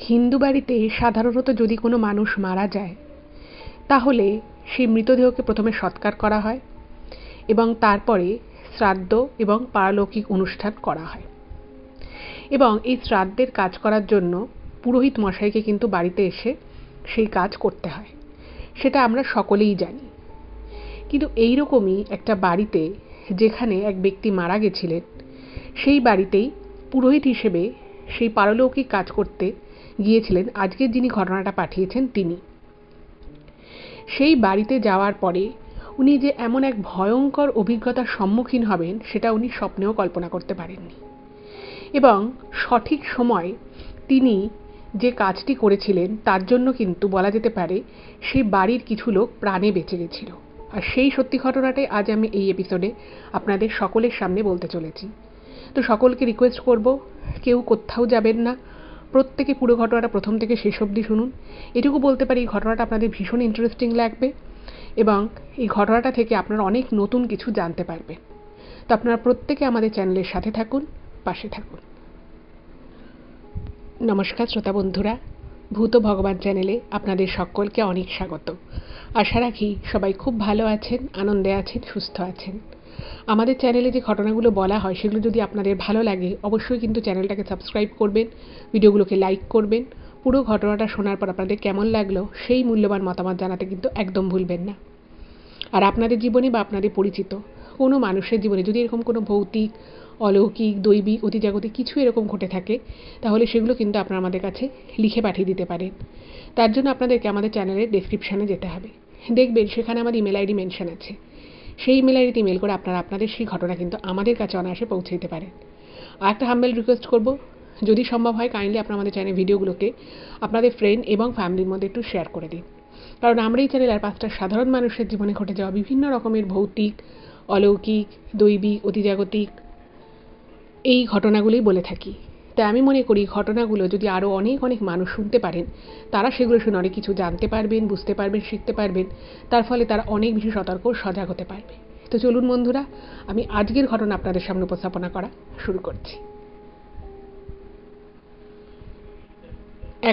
হিন্দু বাড়িতে সাধারণত যদি কোনো মানুষ মারা যায় তাহলে সেই মৃতদেহকে প্রথমে সৎকার করা হয় এবং তারপরে শ্রাদ্ধ এবং পারলৌকিক অনুষ্ঠান করা হয়। এবং এই শ্রাদ্ধের কাজ করার জন্য পুরোহিত মশাইকে কিন্তু বাড়িতে এসে সেই কাজ করতে হয়, সেটা আমরা সকলেই জানি। কিন্তু এইরকমই একটা বাড়িতে যেখানে এক ব্যক্তি মারা গেছিলেন, সেই বাড়িতেই পুরোহিত হিসেবে সেই পারলৌকিক কাজ করতে গিয়েছিলেন আজকের যিনি ঘটনাটা পাঠিয়েছেন তিনি। সেই বাড়িতে যাওয়ার পরে উনি যে এমন এক ভয়ঙ্কর অভিজ্ঞতার সম্মুখীন হবেন সেটা উনি স্বপ্নেও কল্পনা করতে পারেননি। এবং সঠিক সময় তিনি যে কাজটি করেছিলেন তার জন্য কিন্তু বলা যেতে পারে সেই বাড়ির কিছু লোক প্রাণে বেঁচে গেছিল। আর সেই সত্যি ঘটনাটাই আজ আমি এই এপিসোডে আপনাদের সকলের সামনে বলতে চলেছি। তো সকলকে রিকোয়েস্ট করব, কেউ কোথাও যাবেন না, প্রত্যেকে পুরো ঘটনাটা প্রথম থেকে শেষ অবধি শুনুন। এটুকু বলতে পারি এই ঘটনাটা আপনাদের ভীষণ ইন্টারেস্টিং লাগবে এবং এই ঘটনাটা থেকে আপনারা অনেক নতুন কিছু জানতে পারবেন। তো আপনারা প্রত্যেকে আমাদের চ্যানেলের সাথে থাকুন, পাশে থাকুন। নমস্কার শ্রোতা বন্ধুরা, ভূত ভগবান চ্যানেলে আপনাদের সকলকে অনেক স্বাগত। আশা রাখি সবাই খুব ভালো আছেন, আনন্দে আছেন, সুস্থ আছেন। আমাদের চ্যানেলে যে ঘটনাগুলো বলা হয় সেগুলো যদি আপনাদের ভালো লাগে অবশ্যই কিন্তু চ্যানেলটাকে সাবস্ক্রাইব করবেন, ভিডিওগুলোকে লাইক করবেন। পুরো ঘটনাটা শোনার পর আপনাদের কেমন লাগলো সেই মূল্যবান মতামত জানাতে কিন্তু একদম ভুলবেন না। আর আপনাদের জীবনে বা আপনাদের পরিচিত কোনো মানুষের জীবনে যদি এরকম কোনো ভৌতিক, অলৌকিক, দৈবিক, অতিজাগতিক কিছু এরকম ঘটে থাকে তাহলে সেগুলো কিন্তু আপনারা আমাদের কাছে লিখে পাঠিয়ে দিতে পারেন। তার জন্য আপনাদেরকে আমাদের চ্যানেলের ডেসক্রিপশানে যেতে হবে, দেখবেন সেখানে আমার ইমেল আইডি মেনশন আছে। সেই ইমেল আইডিতে ইমেল করে আপনারা আপনাদের সেই ঘটনা কিন্তু আমাদের কাছে অনায়াসে পৌঁছে দিতে পারেন। আর একটা হাম্বেল রিকোয়েস্ট করব, যদি সম্ভব হয় কাইন্ডলি আপনারা আমাদের চ্যানেলের ভিডিওগুলোকে আপনাদের ফ্রেন্ড এবং ফ্যামিলির মধ্যে একটু শেয়ার করে দিন। কারণ আমরা এই চ্যানেল আর 5টা সাধারণ মানুষের জীবনে ঘটে যাওয়া বিভিন্ন রকমের ভৌতিক, অলৌকিক, দৈবিক, অতিজাগতিক এই ঘটনাগুলোই বলে থাকি। তাই আমি মনে করি ঘটনাগুলো যদি আরও অনেক অনেক মানুষ শুনতে পারেন, তারা সেগুলো শুনে অনেক কিছু জানতে পারবেন, বুঝতে পারবেন, শিখতে পারবেন। তার ফলে তারা অনেক বেশি সতর্ক ও সজাগ হতে পারবে। তো চলুন বন্ধুরা, আমি আজকের ঘটনা আপনাদের সামনে উপস্থাপনা করা শুরু করছি।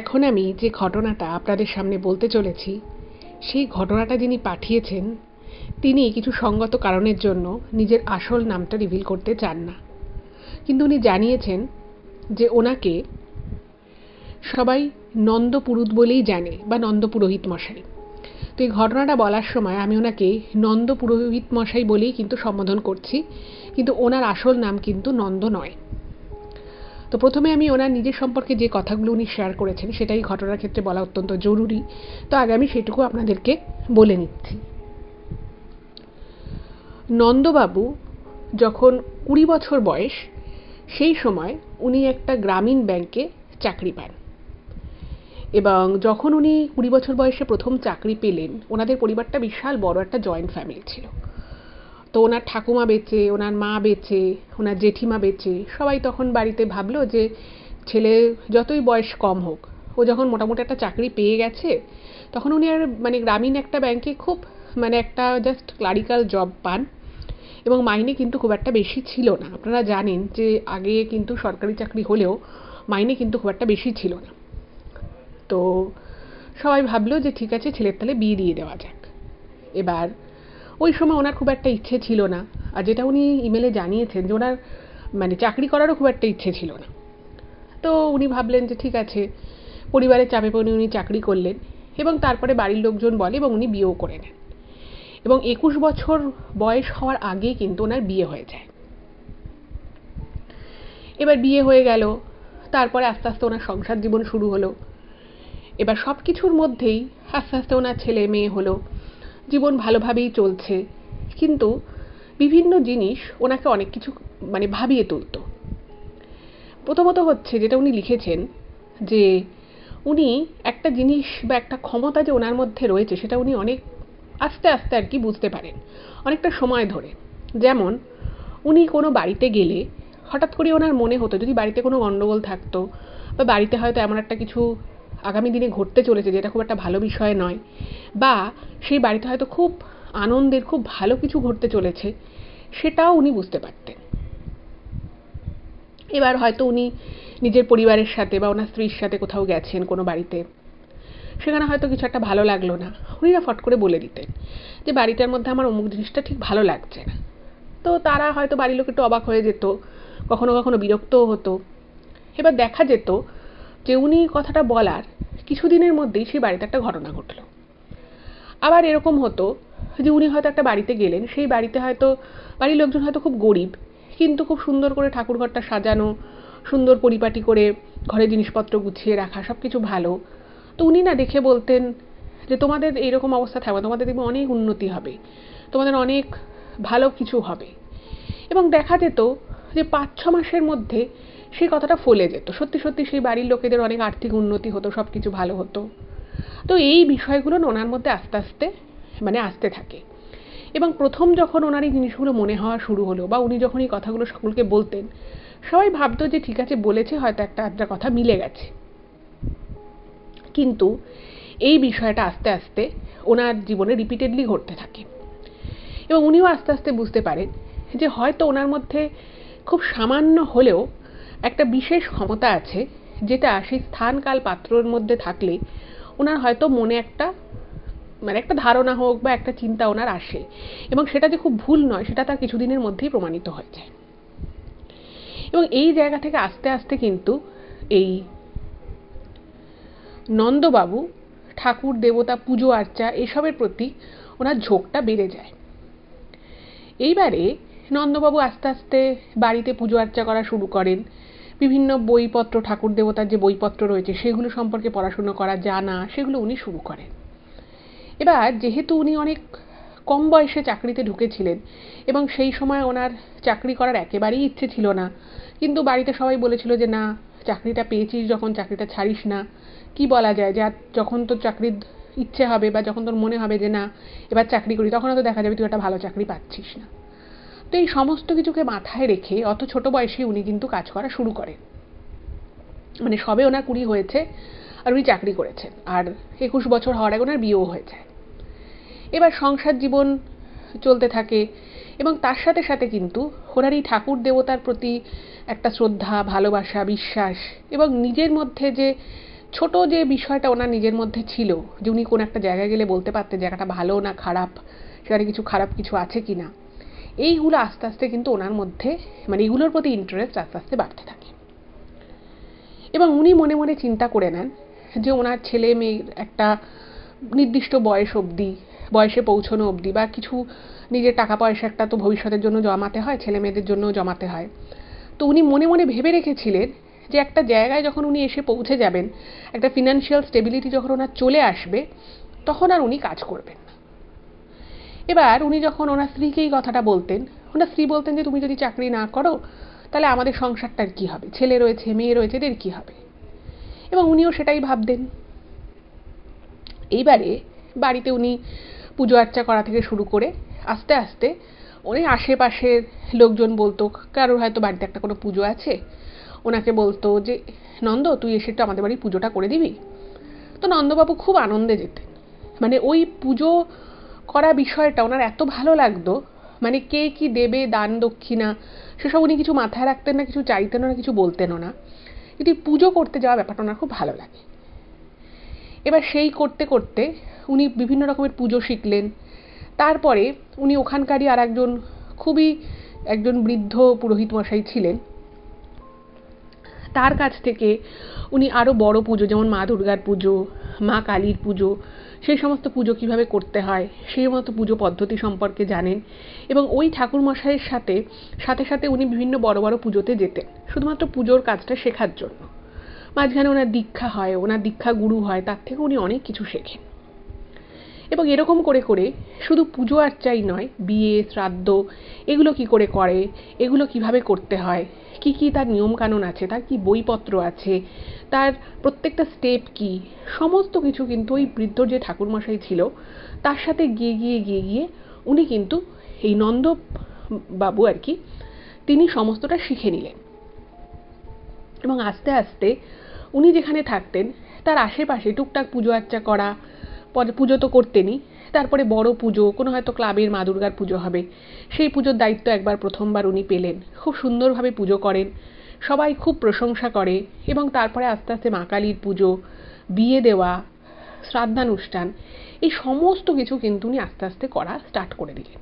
এখন আমি যে ঘটনাটা আপনাদের সামনে বলতে চলেছি সেই ঘটনাটা যিনি পাঠিয়েছেন তিনি কিছু সঙ্গত কারণের জন্য নিজের আসল নামটা রিভিল করতে চান না, কিন্তু উনি জানিয়েছেন যে ওনাকে সবাই নন্দপুরুত বলেই জানে বা নন্দপুরোহিত মশাই। তো এই ঘটনাটা বলার সময় আমি ওনাকে নন্দপুরোহিত মশাই বলেই কিন্তু সম্বোধন করছি, কিন্তু ওনার আসল নাম কিন্তু নন্দ নয়। তো প্রথমে আমি ওনার নিজের সম্পর্কে যে কথাগুলো উনি শেয়ার করেছেন সেটাই ঘটনার ক্ষেত্রে বলা অত্যন্ত জরুরি। তো আগে আমি সেটুকু আপনাদেরকে বলে নিচ্ছি। নন্দবাবু যখন 20 বছর বয়স সেই সময় উনি একটা গ্রামীণ ব্যাংকে চাকরি পান। এবং যখন উনি 20 বছর বয়সে প্রথম চাকরি পেলেন, ওনাদের পরিবারটা বিশাল বড় একটা জয়েন্ট ফ্যামিলি ছিল। তো ওনার ঠাকুমা বেঁচে, ওনার মা বেঁচে, ওনার জেঠিমা বেঁচে, সবাই তখন বাড়িতে ভাবলো যে ছেলে যতই বয়স কম হোক, ও যখন মোটামুটি একটা চাকরি পেয়ে গেছে, তখন উনি আর গ্রামীণ একটা ব্যাংকে খুব একটা জাস্ট ক্লারিক্যাল জব পান এবং মাইনে কিন্তু খুব একটা বেশি ছিল না। আপনারা জানেন যে আগে কিন্তু সরকারি চাকরি হলেও মাইনে কিন্তু খুব একটা বেশি ছিল না। তো সবাই ভাবলো যে ঠিক আছে, ছেলের তাহলে বিয়ে দিয়ে দেওয়া যাক। এবার ওই সময় ওনার খুব একটা ইচ্ছে ছিল না, আর যেটা উনি ইমেলে জানিয়েছেন যে ওনার চাকরি করারও খুব একটা ইচ্ছে ছিল না। তো উনি ভাবলেন যে ঠিক আছে, পরিবারের চাপে পড়ে উনি চাকরি করলেন এবং তারপরে বাড়ির লোকজন বলে এবং উনি বিয়েও করে নেন। এবং 21 বছর বয়স হওয়ার আগেই কিন্তু ওনার বিয়ে হয়ে যায়। এবার বিয়ে হয়ে গেল, তারপরে আস্তে আস্তে ওনার সংসার জীবন শুরু হলো। এবার সব কিছুর মধ্যেই আস্তে আস্তে ওনার ছেলে মেয়ে হলো, জীবন ভালোভাবেই চলছে। কিন্তু বিভিন্ন জিনিস ওনাকে অনেক কিছু ভাবিয়ে তুলত। প্রথমত হচ্ছে যেটা উনি লিখেছেন যে উনি একটা জিনিস বা একটা ক্ষমতা যে ওনার মধ্যে রয়েছে সেটা উনি অনেক আস্তে আস্তে আর কি বুঝতে পারেন, অনেকটা সময় ধরে। যেমন উনি কোনো বাড়িতে গেলে হঠাৎ করে ওনার মনে হতো যদি বাড়িতে কোনো গণ্ডগোল থাকতো বা বাড়িতে হয়তো এমন একটা কিছু আগামী দিনে ঘটতে চলেছে যেটা খুব একটা ভালো বিষয় নয়, বা সেই বাড়িতে হয়তো খুব আনন্দের, খুব ভালো কিছু ঘটতে চলেছে, সেটাও উনি বুঝতে পারতেন। এবার হয়তো উনি নিজের পরিবারের সাথে বা ওনার স্ত্রীর সাথে কোথাও গেছেন কোনো বাড়িতে, সেখানে হয়তো কিছু একটা ভালো লাগলো না, উনি না ফট করে বলে দিতেন যে বাড়িটার মধ্যে আমার অমুক জিনিসটা ঠিক ভালো লাগছে না। তো তারা হয়তো বাড়ির লোক একটু অবাক হয়ে যেত, কখনো কখনো বিরক্তও হতো। এবার দেখা যেত যে উনি কথাটা বলার কিছুদিনের মধ্যেই সেই বাড়িতে একটা ঘটনা ঘটলো। আবার এরকম হতো যে উনি হয়তো একটা বাড়িতে গেলেন, সেই বাড়িতে হয়তো বাড়ির লোকজন হয়তো খুব গরিব, কিন্তু খুব সুন্দর করে ঠাকুরঘরটা সাজানো, সুন্দর পরিপাটি করে ঘরে জিনিসপত্র গুছিয়ে রাখা, সব কিছু ভালো। তো উনি না দেখে বলতেন যে তোমাদের এইরকম অবস্থা থাকবে, তোমাদের দেখবে অনেক উন্নতি হবে, তোমাদের অনেক ভালো কিছু হবে। এবং দেখা যেত যে 5-6 মাসের মধ্যে সেই কথাটা ফলে যেত, সত্যি সত্যি সেই বাড়ির লোকেদের অনেক আর্থিক উন্নতি হতো, সব কিছু ভালো হতো। তো এই বিষয়গুলো ওনার মধ্যে আস্তে আস্তে আসতে থাকে। এবং প্রথম যখন ওনার এই জিনিসগুলো মনে হওয়া শুরু হলো, বা উনি যখন এই কথাগুলো সকলকে বলতেন, সবাই ভাবতো যে ঠিক আছে বলেছে, হয়তো একটা আধটা কথা মিলে গেছে। কিন্তু এই বিষয়টা আস্তে আস্তে ওনার জীবনে রিপিটেডলি ঘটতে থাকে, এবং উনিও আস্তে আস্তে বুঝতে পারেন যে হয়তো ওনার মধ্যে খুব সামান্য হলেও একটা বিশেষ ক্ষমতা আছে, যেটা সেই স্থান কাল পাত্রর মধ্যে থাকলে ওনার হয়তো মনে একটা একটা ধারণা হোক বা একটা চিন্তা ওনার আসে, এবং সেটা যে খুব ভুল নয় সেটা তার কিছুদিনের মধ্যেই প্রমাণিত হয়ে যায়। এবং এই জায়গা থেকে আস্তে আস্তে কিন্তু এই নন্দবাবু ঠাকুর দেবতা পুজো আর্চা এসবের প্রতি ওনার ঝোঁকটা বেড়ে যায়। এইবারে নন্দবাবু আস্তে আস্তে বাড়িতে পুজো আর্চা করা শুরু করেন, বিভিন্ন বইপত্র, ঠাকুর দেবতার যে বইপত্র রয়েছে সেগুলো সম্পর্কে পড়াশুনো করা, জানা, সেগুলো উনি শুরু করেন। এবার যেহেতু উনি অনেক কম বয়সে চাকরিতে ঢুকেছিলেন, এবং সেই সময় ওনার চাকরি করার একেবারেই ইচ্ছে ছিল না, কিন্তু বাড়িতে সবাই বলেছিল যে না, চাকরিটা পেয়েছিস যখন চাকরিটা ছাড়িস না। কি বলা যায়, যে যখন তোর চাকরির ইচ্ছে হবে বা যখন তোর মনে হবে যে না এবার চাকরি করি, তখন হয়তো দেখা যাবে তুই একটা ভালো চাকরি পাচ্ছিস না। তো এই সমস্ত কিছুকে মাথায় রেখে অত ছোট বয়সে উনি কিন্তু কাজ করা শুরু করেন। সবে ওনার 20 হয়েছে আর উনি চাকরি করেছেন, আর 21 বছর হওয়ার আগে ওনার বিয়েও হয়ে যায়। এবার সংসার জীবন চলতে থাকে, এবং তার সাথে সাথে কিন্তু ওনার এই ঠাকুর দেবতার প্রতি একটা শ্রদ্ধা, ভালোবাসা, বিশ্বাস, এবং নিজের মধ্যে যে ছোট যে বিষয়টা ওনার নিজের মধ্যে ছিল, যে উনি কোন একটা জায়গায় গেলে বলতে পারতেন জায়গাটা ভালো না খারাপ, সেখানে কিছু খারাপ কিছু আছে কিনা, এইগুলো আস্তে আস্তে কিন্তু ওনার মধ্যে এগুলোর প্রতি ইন্টারেস্ট আস্তে আস্তে বাড়তে থাকে। এবং উনি মনে মনে চিন্তা করে নেন যে ওনার ছেলে মেয়ের একটা নির্দিষ্ট বয়সে পৌঁছানো অবধি, বা কিছু নিজের টাকা পয়সা একটা তো ভবিষ্যতের জন্য জমাতে হয়, ছেলে মেয়েদের জন্য জমাতে হয়। তো উনি মনে মনে ভেবে রেখেছিলেন যে একটা জায়গায় যখন উনি এসে পৌঁছে যাবেন, একটা ফিনান্সিয়াল স্টেবিলিটি যখন ওনার চলে আসবে, তখন আর উনি কাজ করবেন না। এবার উনি যখন ওনার স্ত্রীকে এই কথাটা বলতেন, ওনার স্ত্রী বলতেন যে তুমি যদি চাকরি না করো তাহলে আমাদের সংসারটার কি হবে, ছেলে রয়েছে মেয়ে রয়েছে, এদের কি হবে। এবং উনিও সেটাই ভাবতেন। এইবারে বাড়িতে উনি পুজো আর্চা করা থেকে শুরু করে আস্তে আস্তে উনি আশেপাশের লোকজন বলতো, কারোর হয়তো বাড়িতে একটা কোনো পুজো আছে, ওনাকে বলতো যে নন্দ তুই এসে একটু আমাদের বাড়ির পুজোটা করে দিবি। তো নন্দবাবু খুব আনন্দে যেতেন। ওই পুজো করা বিষয়টা ওনার এত ভালো লাগতো, কে কি দেবে, দান দক্ষিণা, সেসব উনি কিছু মাথায় রাখতেন না, কিছু চাইতেনও না, কিছু বলতেনও না, কিন্তু পুজো করতে যাওয়া ব্যাপারটা ওনার খুব ভালো লাগে। এবার সেই করতে করতে উনি বিভিন্ন রকমের পুজো শিখলেন। তারপরে উনি ওখানকারই আর একজন বৃদ্ধ পুরোহিত মশাই ছিলেন, তার কাছ থেকে উনি আরও বড় পুজো, যেমন মা দুর্গার পুজো, মা কালীর পুজো, সেই সমস্ত পুজো কিভাবে করতে হয় সেই মতো পুজো পদ্ধতি সম্পর্কে জানেন। এবং ওই ঠাকুরমশাইয়ের সাথে সাথে সাথে উনি বিভিন্ন বড় বড় পুজোতে যেতেন, শুধুমাত্র পুজোর কাজটা শেখার জন্য। মাঝখানে ওনার দীক্ষা হয়, ওনার দীক্ষা গুরু হয়, তার থেকে উনি অনেক কিছু শেখেন। এবং এরকম করে করে শুধু পুজো আর্চাই নয়, বিয়ে শ্রাদ্ধ এগুলো কি করে করে, এগুলো কিভাবে করতে হয়, কি কি তার নিয়মকানুন আছে, তার কি বইপত্র আছে, তার প্রত্যেকটা স্টেপ কি, সমস্ত কিছু কিন্তু ওই বৃদ্ধ যে ঠাকুরমশাই ছিল তার সাথে গিয়ে গিয়ে গিয়ে গিয়ে উনি কিন্তু এই নন্দ বাবু তিনি সমস্তটা শিখে নিলেন। এবং আস্তে আস্তে উনি যেখানে থাকতেন তার আশেপাশে টুকটাক পুজো আর্চা করা, পুজো তো করতেনই, তারপরে বড় পুজো, কোনো হয়তো ক্লাবের মা দুর্গার পুজো হবে, সেই পুজোর দায়িত্ব প্রথমবার উনি পেলেন। খুব সুন্দরভাবে পুজো করেন, সবাই খুব প্রশংসা করে এবং তারপরে আস্তে আস্তে মা কালীর পুজো, বিয়ে দেওয়া, শ্রাদ্ধানুষ্ঠান, এই সমস্ত কিছু কিন্তু উনি আস্তে আস্তে করা স্টার্ট করে দিলেন।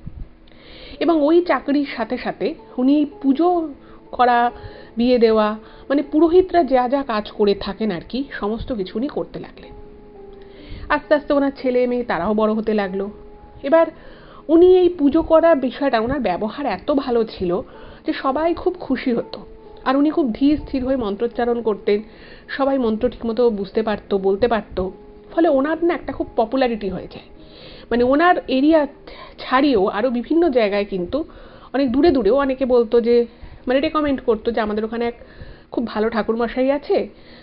এবং ওই চাকরির সাথে সাথে উনি পুজো করা, বিয়ে দেওয়া, মানে পুরোহিতরা যা যা কাজ করে থাকেন আর কি, সমস্ত কিছু উনি করতে লাগলেন। আস্তে আস্তে ওনার ছেলে মেয়ে তারাও বড় হতে লাগলো। এবার উনি এই পুজো করার বিষয়টা, ওনার ব্যবহার এত ভালো ছিল যে সবাই খুব খুশি হতো। আর উনি খুব ধীর স্থির হয়ে মন্ত্রোচ্চারণ করতেন, সবাই মন্ত্র ঠিকমতো বুঝতে পারতো, বলতে পারতো। ফলে ওনার না একটা খুব পপুলারিটি হয়ে যায়। মানে ওনার এরিয়া ছাড়িয়েও আরও বিভিন্ন জায়গায় কিন্তু অনেক দূরে দূরেও অনেকে বলতো যে, মানে রেকমেন্ড করতো যে আমাদের ওখানে এক খুব ভালো ঠাকুরমশাই আছে,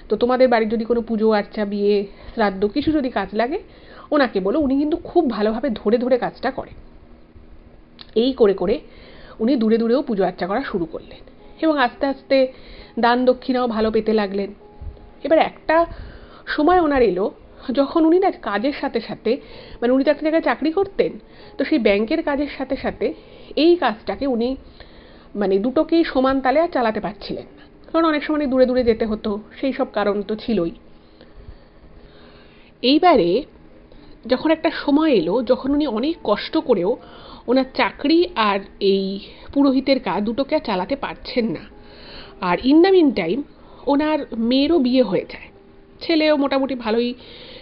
তো তোমাদের বাড়ির যদি কোনো পুজো আর্চা, বিয়ে, শ্রাদ্ধ কিছু যদি কাজ লাগে ওনাকে বলো, উনি কিন্তু খুব ভালোভাবে ধরে ধরে কাজটা করে। এই করে করে উনি দূরে দূরেও পুজো আর্চা করা শুরু করলেন এবং আস্তে আস্তে দান দক্ষিণাও ভালো পেতে লাগলেন। এবার একটা সময় ওনার এলো যখন উনি না কাজের সাথে সাথে, মানে উনি তো একটা জায়গায় চাকরি করতেন, তো সেই ব্যাংকের কাজের সাথে সাথে এই কাজটাকে উনি মানে দুটোকেই সমান তালে আর চালাতে পারছিলেন না, কারণ অনেক সময় দূরে দূরে যেতে হতো, সেই সব কারণ তো ছিলই। এইবারে যখন একটা সময় এলো যখন উনি অনেক কষ্ট করেও ওনার চাকরি আর এই পুরোহিতের কাজ দুটোকে আর চালাতে পারছেন না, আর ইন দ্য মিন টাইম ওনার মেয়েরও বিয়ে হয়ে যায়, ছেলেও মোটামুটি ভালোই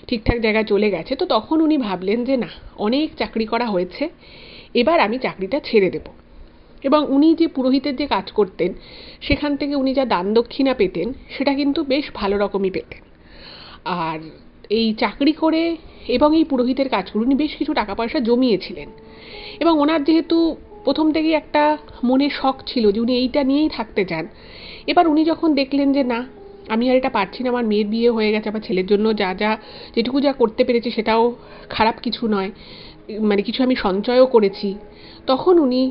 ঠিকঠাক জায়গায় চলে গেছে, তো তখন উনি ভাবলেন যে না, অনেক চাকরি করা হয়েছে, এবার আমি চাকরিটা ছেড়ে দেব। এবং উনি যে পুরোহিতের যে কাজ করতেন সেখান থেকে উনি যা দান দক্ষিণা পেতেন সেটা কিন্তু বেশ ভালো রকমই পেতেন। আর এই চাকরি করে এবং এই পুরোহিতের কাজ করে উনি বেশ কিছু টাকা পয়সা জমিয়েছিলেন। এবং ওনার যেহেতু প্রথম থেকেই একটা মনে শখ ছিল যে উনি এইটা নিয়েই থাকতে চান, এবার উনি যখন দেখলেন যে না, আমি আর এটা পারছি না, আমার মেয়ের বিয়ে হয়ে গেছে, আমার ছেলের জন্য যা যা যেটুকু যা করতে পেরেছি সেটাও খারাপ কিছু নয়, মানে কিছু আমি সঞ্চয়ও করেছি, তখন উনি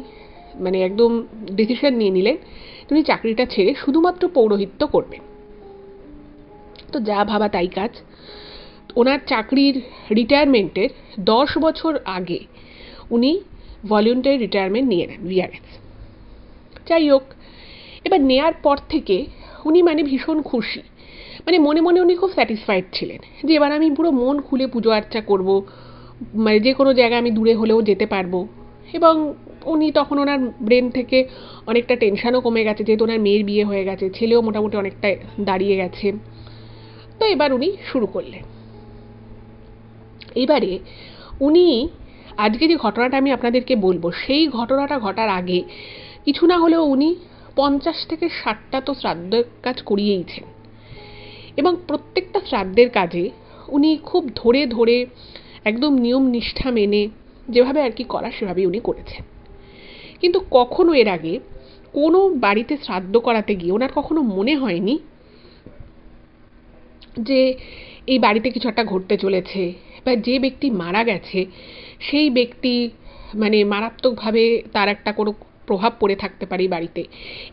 মানে একদম ডিসিশন নিয়ে নিলেন উনি চাকরিটা ছেড়ে শুধুমাত্র পৌরোহিত্য করবেন। তো যা ভাবা তাই কাজ, ওনার চাকরির রিটায়ারমেন্টের 10 বছর আগে উনি ভলেন্টারি রিটায়ারমেন্ট নিয়ে নেন, ভিআরএস। যাই হোক, এবার নেয়ার পর থেকে উনি মানে ভীষণ খুশি, মানে মনে মনে উনি খুব স্যাটিসফাইড ছিলেন যে এবার আমি পুরো মন খুলে পুজো আর্চা করবো, মানে যে কোনো জায়গায় আমি দূরে হলেও যেতে পারবো। এবং উনি তখন ওনার ব্রেন থেকে অনেকটা টেনশনও কমে গেছে, যেহেতু ওনার মেয়ের বিয়ে হয়ে গেছে, ছেলেও মোটামুটি অনেকটা দাঁড়িয়ে গেছে। তো এবার উনি শুরু করলেন। এবারে উনি আজকে যে ঘটনাটা আমি আপনাদেরকে বলবো, সেই ঘটনাটা ঘটার আগে কিছু না হলেও উনি 50 থেকে 60টা তো শ্রাদ্ধের কাজ করিয়েইছেন। এবং প্রত্যেকটা শ্রাদ্ধের কাজে উনি খুব ধরে ধরে একদম নিয়ম নিষ্ঠা মেনে যেভাবে আর কি করা সেভাবেই উনি করেছেন। কিন্তু কখনো এর আগে কোনো বাড়িতে শ্রাদ্ধ করাতে গিয়ে ওনার কখনো মনে হয়নি যে এই বাড়িতে কিছু একটা ঘটতে চলেছে, বা যে ব্যক্তি মারা গেছে সেই ব্যক্তি মানে মারাত্মকভাবে তার একটা কোনো প্রভাব পড়ে থাকতে পারে বাড়িতে,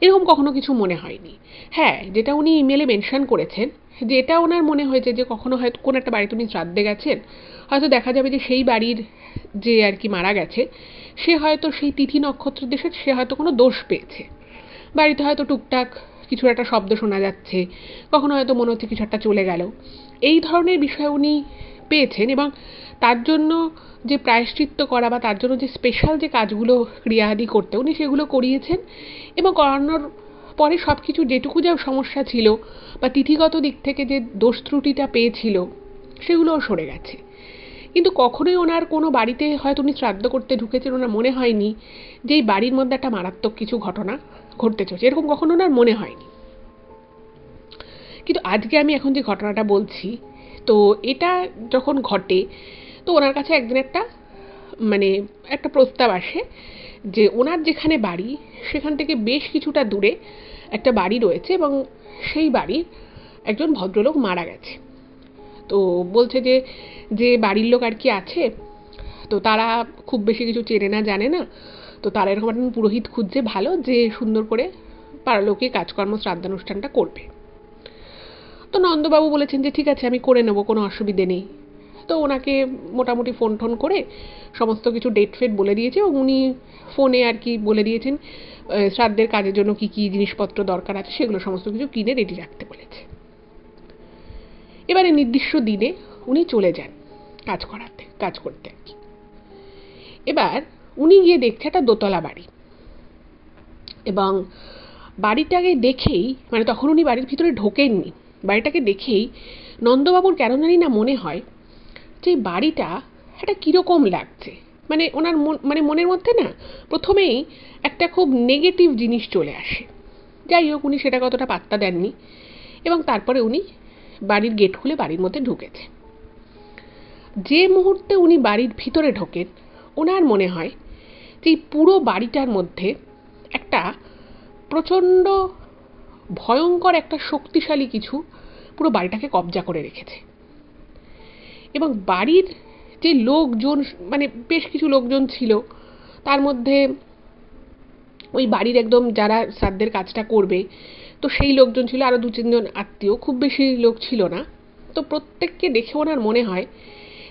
এরকম কখনো কিছু মনে হয়নি। হ্যাঁ, যেটা উনি ইমেলে মেনশন করেছেন, যে এটা ওনার মনে হয়েছে যে কখনো হয়তো কোনো একটা বাড়িতে উনি শ্রাদ্ধে গেছেন, হয়তো দেখা যাবে যে সেই বাড়ির যে আর কি মারা গেছে সে হয়তো সেই তিথি নক্ষত্র দেশে সে হয়তো কোনো দোষ পেয়েছে, বাড়িতে হয়তো টুকটাক কিছু একটা শব্দ শোনা যাচ্ছে, কখনো হয়তো মনে হচ্ছে কিছু একটা চলে গেল, এই ধরনের বিষয় উনি পেয়েছেন। এবং তার জন্য যে প্রায়শ্চিত্ত করা বা তার জন্য যে স্পেশাল যে কাজগুলো ক্রিয়াদি করতে উনি সেগুলো করিয়েছেন। এবং করানোর পরে সব কিছু যেটুকু যা সমস্যা ছিল বা তিথিগত দিক থেকে যে দোষ ত্রুটিটা পেয়েছিল সেগুলোও সরে গেছে। কিন্তু কখনোই ওনার কোনো বাড়িতে হয়তো উনি শ্রাদ্ধ করতে ঢুকেছেন, ওনার মনে হয়নি যে এই বাড়ির মধ্যে একটা মারাত্মক কিছু ঘটনা ঘটতে চলেছে, এরকম কখনো ওনার মনে হয়নি। কিন্তু আজকে আমি এখন যে ঘটনাটা বলছি, তো এটা যখন ঘটে তো ওনার কাছে একদিন একটা প্রস্তাব আসে যে ওনার যেখানে বাড়ি সেখান থেকে বেশ কিছুটা দূরে একটা বাড়ি রয়েছে এবং সেই বাড়ির একজন ভদ্রলোক মারা গেছে। তো বলছে যে যে বাড়ির লোক আর কি আছে, তো তারা খুব বেশি কিছু চেনে না জানে না, তো তারা এরকম একটা পুরোহিত খুঁজছে ভালো, যে সুন্দর করে পারলৌকিক কাজকর্ম শ্রাদ্ধানুষ্ঠানটা করবে। তো নন্দবাবু বলেছেন যে ঠিক আছে, আমি করে নেবো, কোনো অসুবিধে নেই। তো ওনাকে মোটামুটি ফোন টোন করে সমস্ত কিছু ডেট ফেট বলে দিয়েছে, এবং উনি ফোনে আর কি বলে দিয়েছেন শ্রাদ্ধের কাজের জন্য কী কী জিনিসপত্র দরকার আছে সেগুলো সমস্ত কিছু কিনে রেডি রাখতে বলেছে। এবারে নির্দিষ্ট দিনে উনি চলে যান কাজ করতে আর কি। এবার উনি গিয়ে দেখছে একটা দোতলা বাড়ি, এবং বাড়িটাকে দেখেই, মানে তখন উনি বাড়ির ভিতরে ঢোকেননি, বাড়িটাকে দেখেই নন্দবাবুর কেন জানি না মনে হয় যে বাড়িটা একটা কীরকম লাগছে। মানে ওনার মনের মধ্যে না প্রথমেই একটা খুব নেগেটিভ জিনিস চলে আসে। যাই হোক, উনি সেটা কতটা পাত্তা দেননি, এবং তারপরে উনি বাড়ির গেট খুলে বাড়ির মধ্যে ঢুকেছে। যে মুহূর্তে উনি বাড়ির ভিতরে ঢোকেন, ওনার মনে হয় যে পুরো বাড়িটার মধ্যে একটা প্রচণ্ড ভয়ঙ্কর একটা শক্তিশালী কিছু পুরো বাড়িটাকে কবজা করে রেখেছে। এবং বাড়ির যে লোকজন, মানে বেশ কিছু লোকজন ছিল, তার মধ্যে ওই বাড়ির একদম যারা শ্রাদ্ধের কাজটা করবে, তো সেই লোকজন ছিল, আরও 2-3 জন আত্মীয়, খুব বেশি লোক ছিল না। তো প্রত্যেককে দেখে ওনার মনে হয়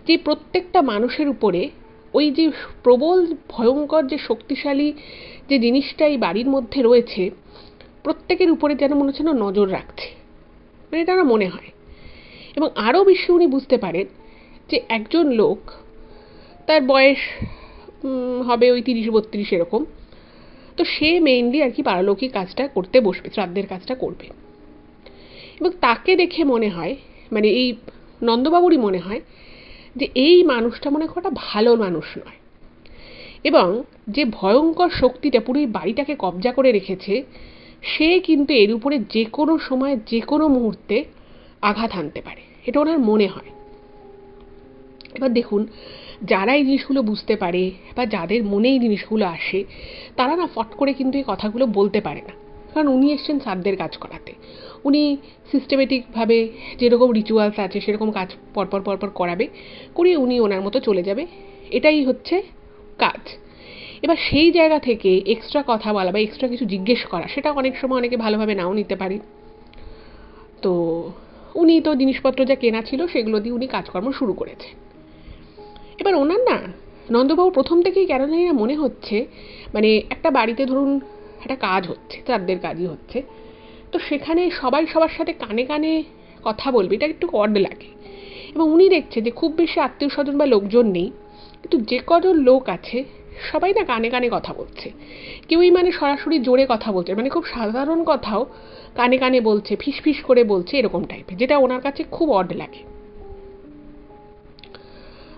যে প্রত্যেকটা মানুষের উপরে ওই যে প্রবল ভয়ঙ্কর যে শক্তিশালী যে জিনিসটা এই বাড়ির মধ্যে রয়েছে, প্রত্যেকের উপরে যেন মনে হচ্ছে নজর রাখছে, মানে এটা আমার মনে হয়। এবং আরও বেশি উনি বুঝতে পারেন যে একজন লোক, তার বয়স হবে ওই 30-32 এরকম, তো সে মেইনলি আর কি পারলৌকিক কাজটা করতে বসবে, শ্রাদ্ধের কাজটা করবে। এবং তাকে দেখে মনে হয়, মানে এই নন্দবাবুরই মনে হয় যে এই মানুষটা মনে হয় একটা ভালো মানুষ নয়, এবং যে ভয়ঙ্কর শক্তিটা পুরো এই বাড়িটাকে কবজা করে রেখেছে, সে কিন্তু এর উপরে যে কোনো সময় যে কোনো মুহূর্তে আঘাত হানতে পারে, এটা ওনার মনে হয়। এবার দেখুন, যারা এই জিনিসগুলো বুঝতে পারে বা যাদের মনে এই জিনিসগুলো আসে, তারা না ফট করে কিন্তু এই কথাগুলো বলতে পারে না, কারণ উনি এসছেন শ্রাদ্ধের কাজ করাতে। উনি সিস্টেমেটিকভাবে যেরকম রিচুয়ালস আছে সেরকম কাজ পরপর করাবে, করিয়ে উনি ওনার মতো চলে যাবে, এটাই হচ্ছে কাজ। এবার সেই জায়গা থেকে এক্সট্রা কথা বলা বা এক্সট্রা কিছু জিজ্ঞেস করা, সেটা অনেক সময় অনেকে ভালোভাবে নাও নিতে পারে। তো উনি তো জিনিসপত্র যা কেনা ছিল সেগুলো দিয়ে উনি কাজকর্ম শুরু করেছে। এবার ওনার না নন্দবাবু প্রথম থেকেই কেন জানি না মনে হচ্ছে, মানে একটা বাড়িতে ধরুন একটা কাজ হচ্ছে, শ্রাদ্ধের কাজই হচ্ছে, তো সেখানে সবাই সবার সাথে কানে কানে কথা বলবে, এটা একটু অড লাগে। এবং উনি দেখছে যে খুব বেশি আত্মীয় স্বজন বা লোকজন নেই, কিন্তু যে কজন লোক আছে সবাই না কানে কানে কথা বলছে। কেউই মানে সরাসরি জোরে কথা বলছে, মানে খুব সাধারণ কথাও কানে কানে বলছে, ফিসফিস করে বলছে, এরকম টাইপের, যেটা ওনার কাছে খুব অড লাগে।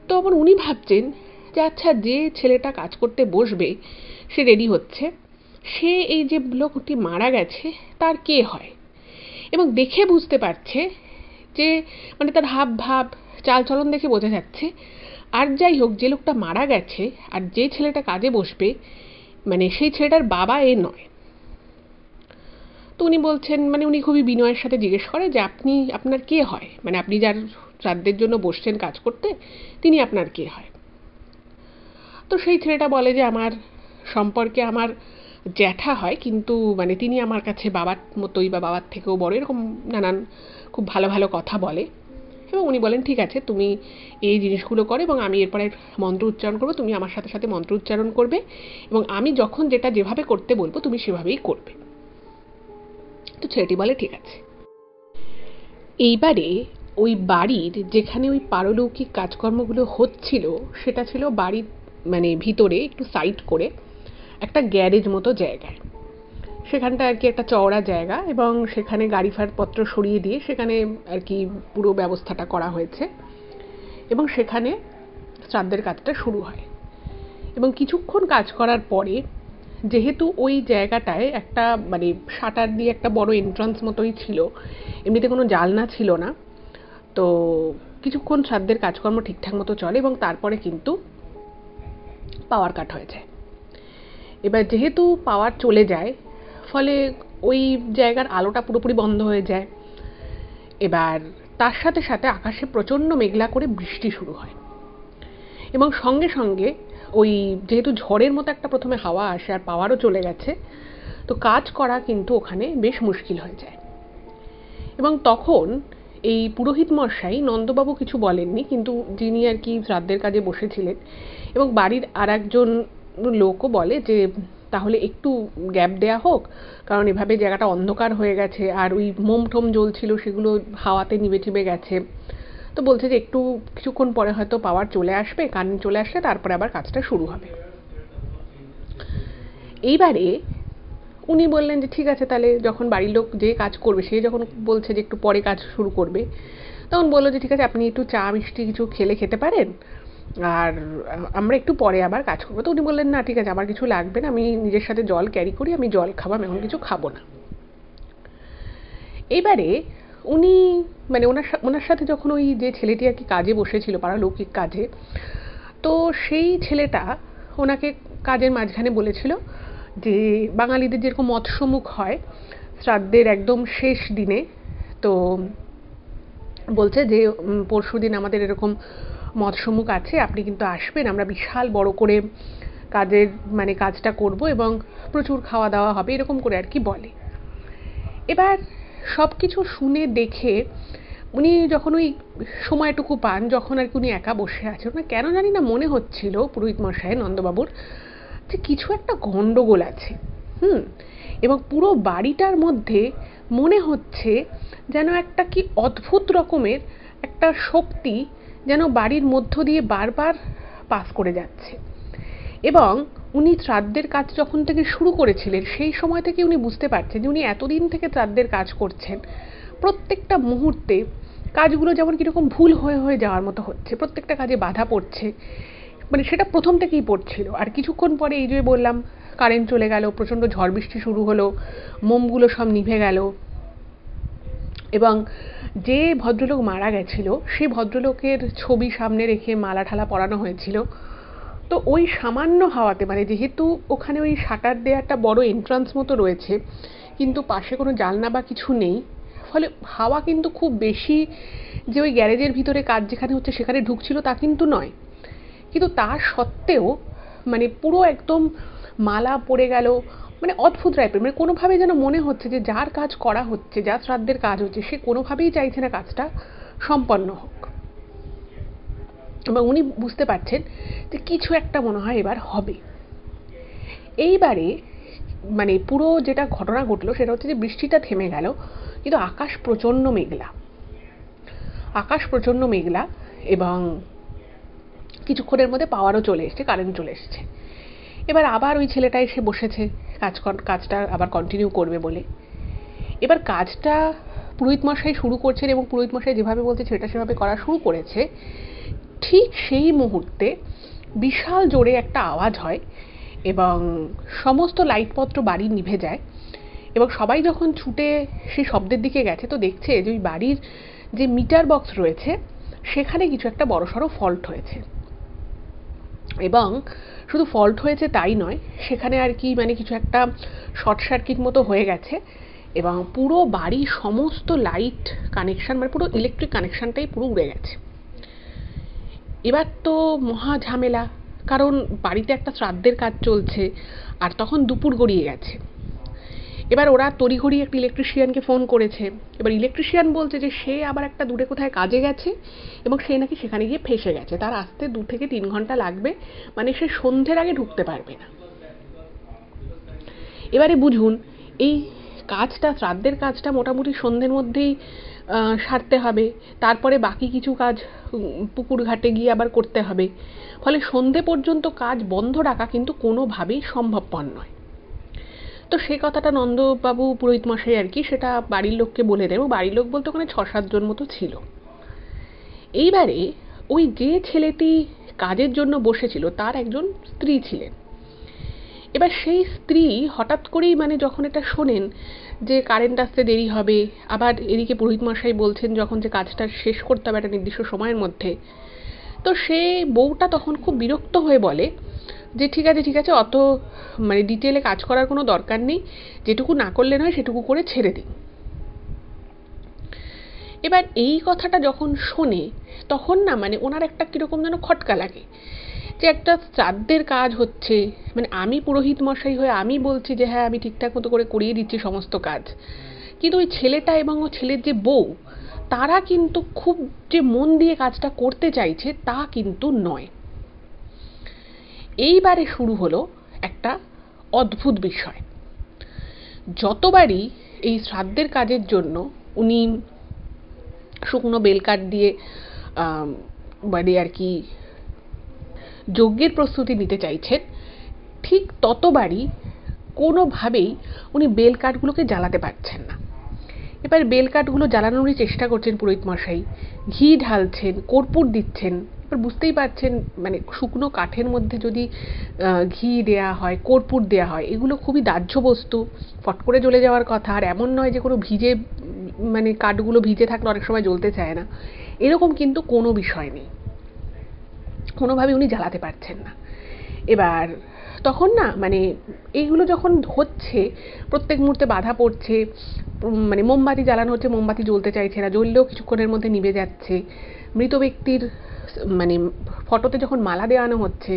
তো আবার উনি ভাবছেন যে আচ্ছা, যে ছেলেটা কাজ করতে বসবে সে রেডি হচ্ছে, সে এই যে লোকটি মারা গেছে তার কে হয়, এবং দেখে বুঝতে পারছে যে, মানে তার হাব ভাব চালচলন দেখে বোঝা যাচ্ছে। আর যাই হোক, যে লোকটা মারা গেছে আর যে ছেলেটা কাজে বসবে, মানে সেই ছেলেটার বাবা এ নয়। তো উনি বলছেন, মানে উনি খুবই বিনয়ের সাথে জিজ্ঞেস করে যে আপনার কে হয়, মানে আপনি যার শ্রাদ্ধের জন্য বসছেন কাজ করতে, তিনি আপনার কে হয়। তো সেই ছেলেটা বলে যে আমার সম্পর্কে আমার জ্যাঠা হয়, কিন্তু মানে তিনি আমার কাছে বাবার মতোই বা বাবার থেকেও বড়, এরকম নানান খুব ভালো ভালো কথা বলে। এবং উনি বলেন ঠিক আছে, তুমি এই জিনিসগুলো করো এবং আমি এরপরে মন্ত্র উচ্চারণ করবো, তুমি আমার সাথে সাথে মন্ত্র উচ্চারণ করবে, এবং আমি যখন যেটা যেভাবে করতে বলবো তুমি সেভাবেই করবে। তো ছেলেটি বলে ঠিক আছে। এইবারে ওই বাড়ির যেখানে ওই পারলৌকিক কাজকর্মগুলো হচ্ছিল, সেটা ছিল বাড়ির মানে ভিতরে একটু সাইড করে একটা গ্যারেজ মতো জায়গায়। সেখানটা আর কি একটা চওড়া জায়গা, এবং সেখানে গাড়ি ফাড়পত্র সরিয়ে দিয়ে সেখানে আর কি পুরো ব্যবস্থাটা করা হয়েছে, এবং সেখানে শ্রাদ্ধের কাজটা শুরু হয়। এবং কিছুক্ষণ কাজ করার পরে, যেহেতু ওই জায়গাটায় একটা মানে শাটার দিয়ে একটা বড় এন্ট্রান্স মতোই ছিল, এমনিতে কোনো জানলা ছিল না, তো কিছুক্ষণ শ্রাদ্ধের কাজকর্ম ঠিকঠাক মতো চলে, এবং তারপরে কিন্তু পাওয়ার কাট হয়ে যায়। এবার যেহেতু পাওয়ার চলে যায়, ফলে ওই জায়গার আলোটা পুরোপুরি বন্ধ হয়ে যায়। এবার তার সাথে সাথে আকাশে প্রচণ্ড মেঘলা করে বৃষ্টি শুরু হয়, এবং সঙ্গে সঙ্গে ওই যেহেতু ঝড়ের মতো একটা প্রথমে হাওয়া আসে আর পাওয়ারও চলে গেছে, তো কাজ করা কিন্তু ওখানে বেশ মুশকিল হয়ে যায়। এবং তখন এই পুরোহিত মশাই নন্দবাবু কিছু বলেননি, কিন্তু যিনি আর কি শ্রাদ্ধের কাজে বসেছিলেন এবং বাড়ির আর একজন লোকও বলে যে তাহলে একটু গ্যাপ দেয়া হোক, কারণ এভাবে জায়গাটা অন্ধকার হয়ে গেছে আর ওই মোম টোম জ্বলছিল সেগুলো হাওয়াতে নিভে টিভে গেছে। তো বলছে যে একটু কিছুক্ষণ পরে হয়তো পাওয়ার চলে আসবে, কারেন্ট চলে আসলে তারপরে আবার কাজটা শুরু হবে। এইবারে উনি বললেন যে ঠিক আছে, তাহলে যখন বাড়ির লোক যে কাজ করবে সে যখন বলছে যে একটু পরে কাজ শুরু করবে, তখন বললো যে ঠিক আছে, আপনি একটু চা মিষ্টি কিছু খেতে পারেন, আর আমরা একটু পরে আবার কাজ করবো। তো উনি বললেন না ঠিক আছে, আমার কিছু লাগবে না, আমি নিজের সাথে জল ক্যারি করি, আমি জল খাবো, আমি এখন কিছু খাবো না। এইবারে উনি মানে ওনার সাথে যখন ওই যে ছেলেটি আর কি কাজে বসেছিল পারলৌকিক কাজে, তো সেই ছেলেটা ওনাকে কাজের মাঝখানে বলেছিল যে বাঙালিদের যেরকম মৎস্যমুখ হয় শ্রাদ্ধের একদম শেষ দিনে, তো বলছে যে পরশুদিন আমাদের এরকম মৎস্যমুখ আছে, আপনি কিন্তু আসবেন, আমরা বিশাল বড় করে কাজটা করব এবং প্রচুর খাওয়া দাওয়া হবে, এরকম করে আর কি বলে। এবার সব কিছু শুনে দেখে উনি যখন ওই সময়টুকু পান যখন আর কি উনি একা বসে আছেন, ওনার কেন জানি না মনে হচ্ছিল পুরোহিত মশাই নন্দবাবুর যে কিছু একটা গন্ডগোল আছে। এবং পুরো বাড়িটার মধ্যে মনে হচ্ছে যেন একটা কি অদ্ভুত রকমের একটা শক্তি যেন বাড়ির মধ্য দিয়ে বারবার পাস করে যাচ্ছে। এবং উনি শ্রাদ্ধের কাজ যখন থেকে শুরু করেছিলেন সেই সময় থেকে উনি বুঝতে পারছেন যে উনি এতদিন থেকে শ্রাদ্ধের কাজ করছেন, প্রত্যেকটা মুহূর্তে কাজগুলো যেমন কীরকম ভুল হয়ে যাওয়ার মতো হচ্ছে, প্রত্যেকটা কাজে বাধা পড়ছে, সেটা প্রথম থেকেই পড়ছিল। আর কিছুক্ষণ পরে এই যে বললাম কারেন্ট চলে গেল, প্রচণ্ড ঝড় বৃষ্টি শুরু হলো, মোমগুলো সব নিভে গেল এবং যে ভদ্রলোক মারা গেছিল সেই ভদ্রলোকের ছবি সামনে রেখে মালা ঠালা পরানো হয়েছিল। তো ওই সামান্য হাওয়াতে যেহেতু ওখানে ওই শাটার দেওয়া একটা বড় এন্ট্রান্স মতো রয়েছে কিন্তু পাশে কোনো জানলা বা কিছু নেই, ফলে হাওয়া কিন্তু খুব বেশি যে ওই গ্যারেজের ভিতরে কাজ যেখানে হচ্ছে সেখানে ঢুকছিল তা কিন্তু নয়। কিন্তু তা সত্ত্বেও পুরো একদম মালা পড়ে গেল, অদ্ভুত টাইপের, কোনোভাবে যেন মনে হচ্ছে যে যার কাজ করা হচ্ছে, যার শ্রাদ্ধের কাজ হচ্ছে, সে কোনোভাবেই চাইছে না কাজটা সম্পন্ন হোক। এবং উনি বুঝতে পারছেন যে কিছু একটা মনে হয় এবার হবে। এইবারে পুরো যেটা ঘটনা ঘটলো সেটা হচ্ছে যে বৃষ্টিটা থেমে গেল, কিন্তু আকাশ প্রচণ্ড মেঘলা এবং কিছুক্ষণের মধ্যে পাওয়ারও চলে এসছে, কারেন্ট চলে এসছে। এবার আবার ওই ছেলেটা এসে বসেছে কাজটা আবার কন্টিনিউ করবে বলে। এবার কাজটা পুরোহিত মশাই শুরু করছেন এবং পুরোহিত মশাই যেভাবে বলছে সেটা সেভাবে করা শুরু করেছে। ঠিক সেই মুহূর্তে বিশাল জোরে একটা আওয়াজ হয় এবং সমস্ত লাইটপত্র বাড়ির নিভে যায় এবং সবাই যখন ছুটে সেই শব্দের দিকে গেছে তো দেখছে যে ওই বাড়ির যে মিটার বক্স রয়েছে সেখানে কিছু একটা বড়সড় ফল্ট হয়েছে। এবং শুধু ফল্ট হয়েছে তাই নয়, সেখানে আর কি কিছু একটা শর্ট সার্কিট মতো হয়ে গেছে এবং পুরো বাড়ির সমস্ত লাইট কানেকশন পুরো ইলেকট্রিক কানেকশনটাই পুরো উড়ে গেছে। এবার তো মহা ঝামেলা, কারণ বাড়িতে একটা শ্রাদ্ধের কাজ চলছে আর তখন দুপুর গড়িয়ে গেছে। এবার ওরা তড়িঘড়ি একটা ইলেকট্রিশিয়ানকে ফোন করেছে। এবার ইলেকট্রিশিয়ান বলছে যে সে আবার একটা দূরে কোথায় কাজে গেছে এবং সে নাকি সেখানে গিয়ে ফেঁসে গেছে, তার আসতে 2 থেকে 3 ঘন্টা লাগবে, সে সন্ধ্যের আগে ঢুকতে পারবে না। এবারে বুঝুন এই শ্রাদ্ধের কাজটা মোটামুটি সন্ধ্যের মধ্যেই সারতে হবে, তারপরে বাকি কিছু কাজ পুকুর ঘাটে গিয়ে আবার করতে হবে, ফলে সন্ধ্যে পর্যন্ত কাজ বন্ধ রাখা কিন্তু কোনোভাবেই সম্ভবপর নয়। তো সে কথাটা নন্দবাবু পুরোহিত মশাই আর কি সেটা বাড়ির লোককে বলে দেয়, বাড়ির লোক বলতে ওখানে 6-7 জন মতো ছিল। এইবারে ওই যে ছেলেটি কাজের জন্য বসেছিল তার একজন স্ত্রী ছিলেন। এবার সেই স্ত্রী হঠাৎ করেই যখন এটা শোনেন যে কারেন্ট আসতে দেরি হবে, আবার এদিকে পুরোহিত মশাই বলছেন যখন যে কাজটা শেষ করতে হবে একটা নির্দিষ্ট সময়ের মধ্যে, তো সে বউটা তখন খুব বিরক্ত হয়ে বলে যে ঠিক আছে অত ডিটেলে কাজ করার কোনো দরকার নেই, যেটুকু না করলে নয় সেটুকু করে ছেড়ে দিন। এবার এই কথাটা যখন শোনে তখন না ওনার একটা কীরকম যেন খটকা লাগে যে একটা শ্রাদ্ধের কাজ হচ্ছে, আমি পুরোহিত মশাই হয়ে আমি বলছি যে হ্যাঁ আমি ঠিকঠাক মতো করে করিয়ে দিচ্ছি সমস্ত কাজ, কিন্তু ওই ছেলেটা এবং ও ছেলের যে বউ তারা কিন্তু খুব যে মন দিয়ে কাজটা করতে চাইছে তা কিন্তু নয়। এইবারে শুরু হলো একটা অদ্ভুত বিষয়। যতবারই এই শ্রাদ্ধের কাজের জন্য উনি শুকনো বেলকাঠ দিয়ে মানে আর কি যজ্ঞের প্রস্তুতি নিতে চাইছেন, ঠিক ততবারই কোনোভাবেই উনি বেলকাঠগুলোকে জ্বালাতে পারছেন না। এবার বেলকাঠগুলো জ্বালানোরই চেষ্টা করছেন পুরোহিত মশাই, ঘি ঢালছেন, কর্পূর দিচ্ছেন। এবার বুঝতেই পারছেন মানে শুকনো কাঠের মধ্যে যদি ঘি দেয়া হয়, কর্পূর দেয়া হয়, এগুলো খুবই দাহ্য বস্তু, ফট করে জ্বলে যাওয়ার কথা। আর এমন নয় যে কোনো ভিজে মানে কাঠগুলো ভিজে থাকলে অনেক সময় জ্বলতে চায় না, এরকম কিন্তু কোনো বিষয় নেই। কোনোভাবে উনি জ্বালাতে পারছেন না। এবার তখন না মানে এইগুলো যখন হচ্ছে, প্রত্যেক মুহূর্তে বাধা পড়ছে, মানে মোমবাতি জ্বালানো হচ্ছে, মোমবাতি জ্বলতে চাইছে না, জ্বললেও কিছুক্ষণের মধ্যে নিভে যাচ্ছে। মৃত ব্যক্তির মানে ফটোতে যখন মালা দেওয়ানো হচ্ছে,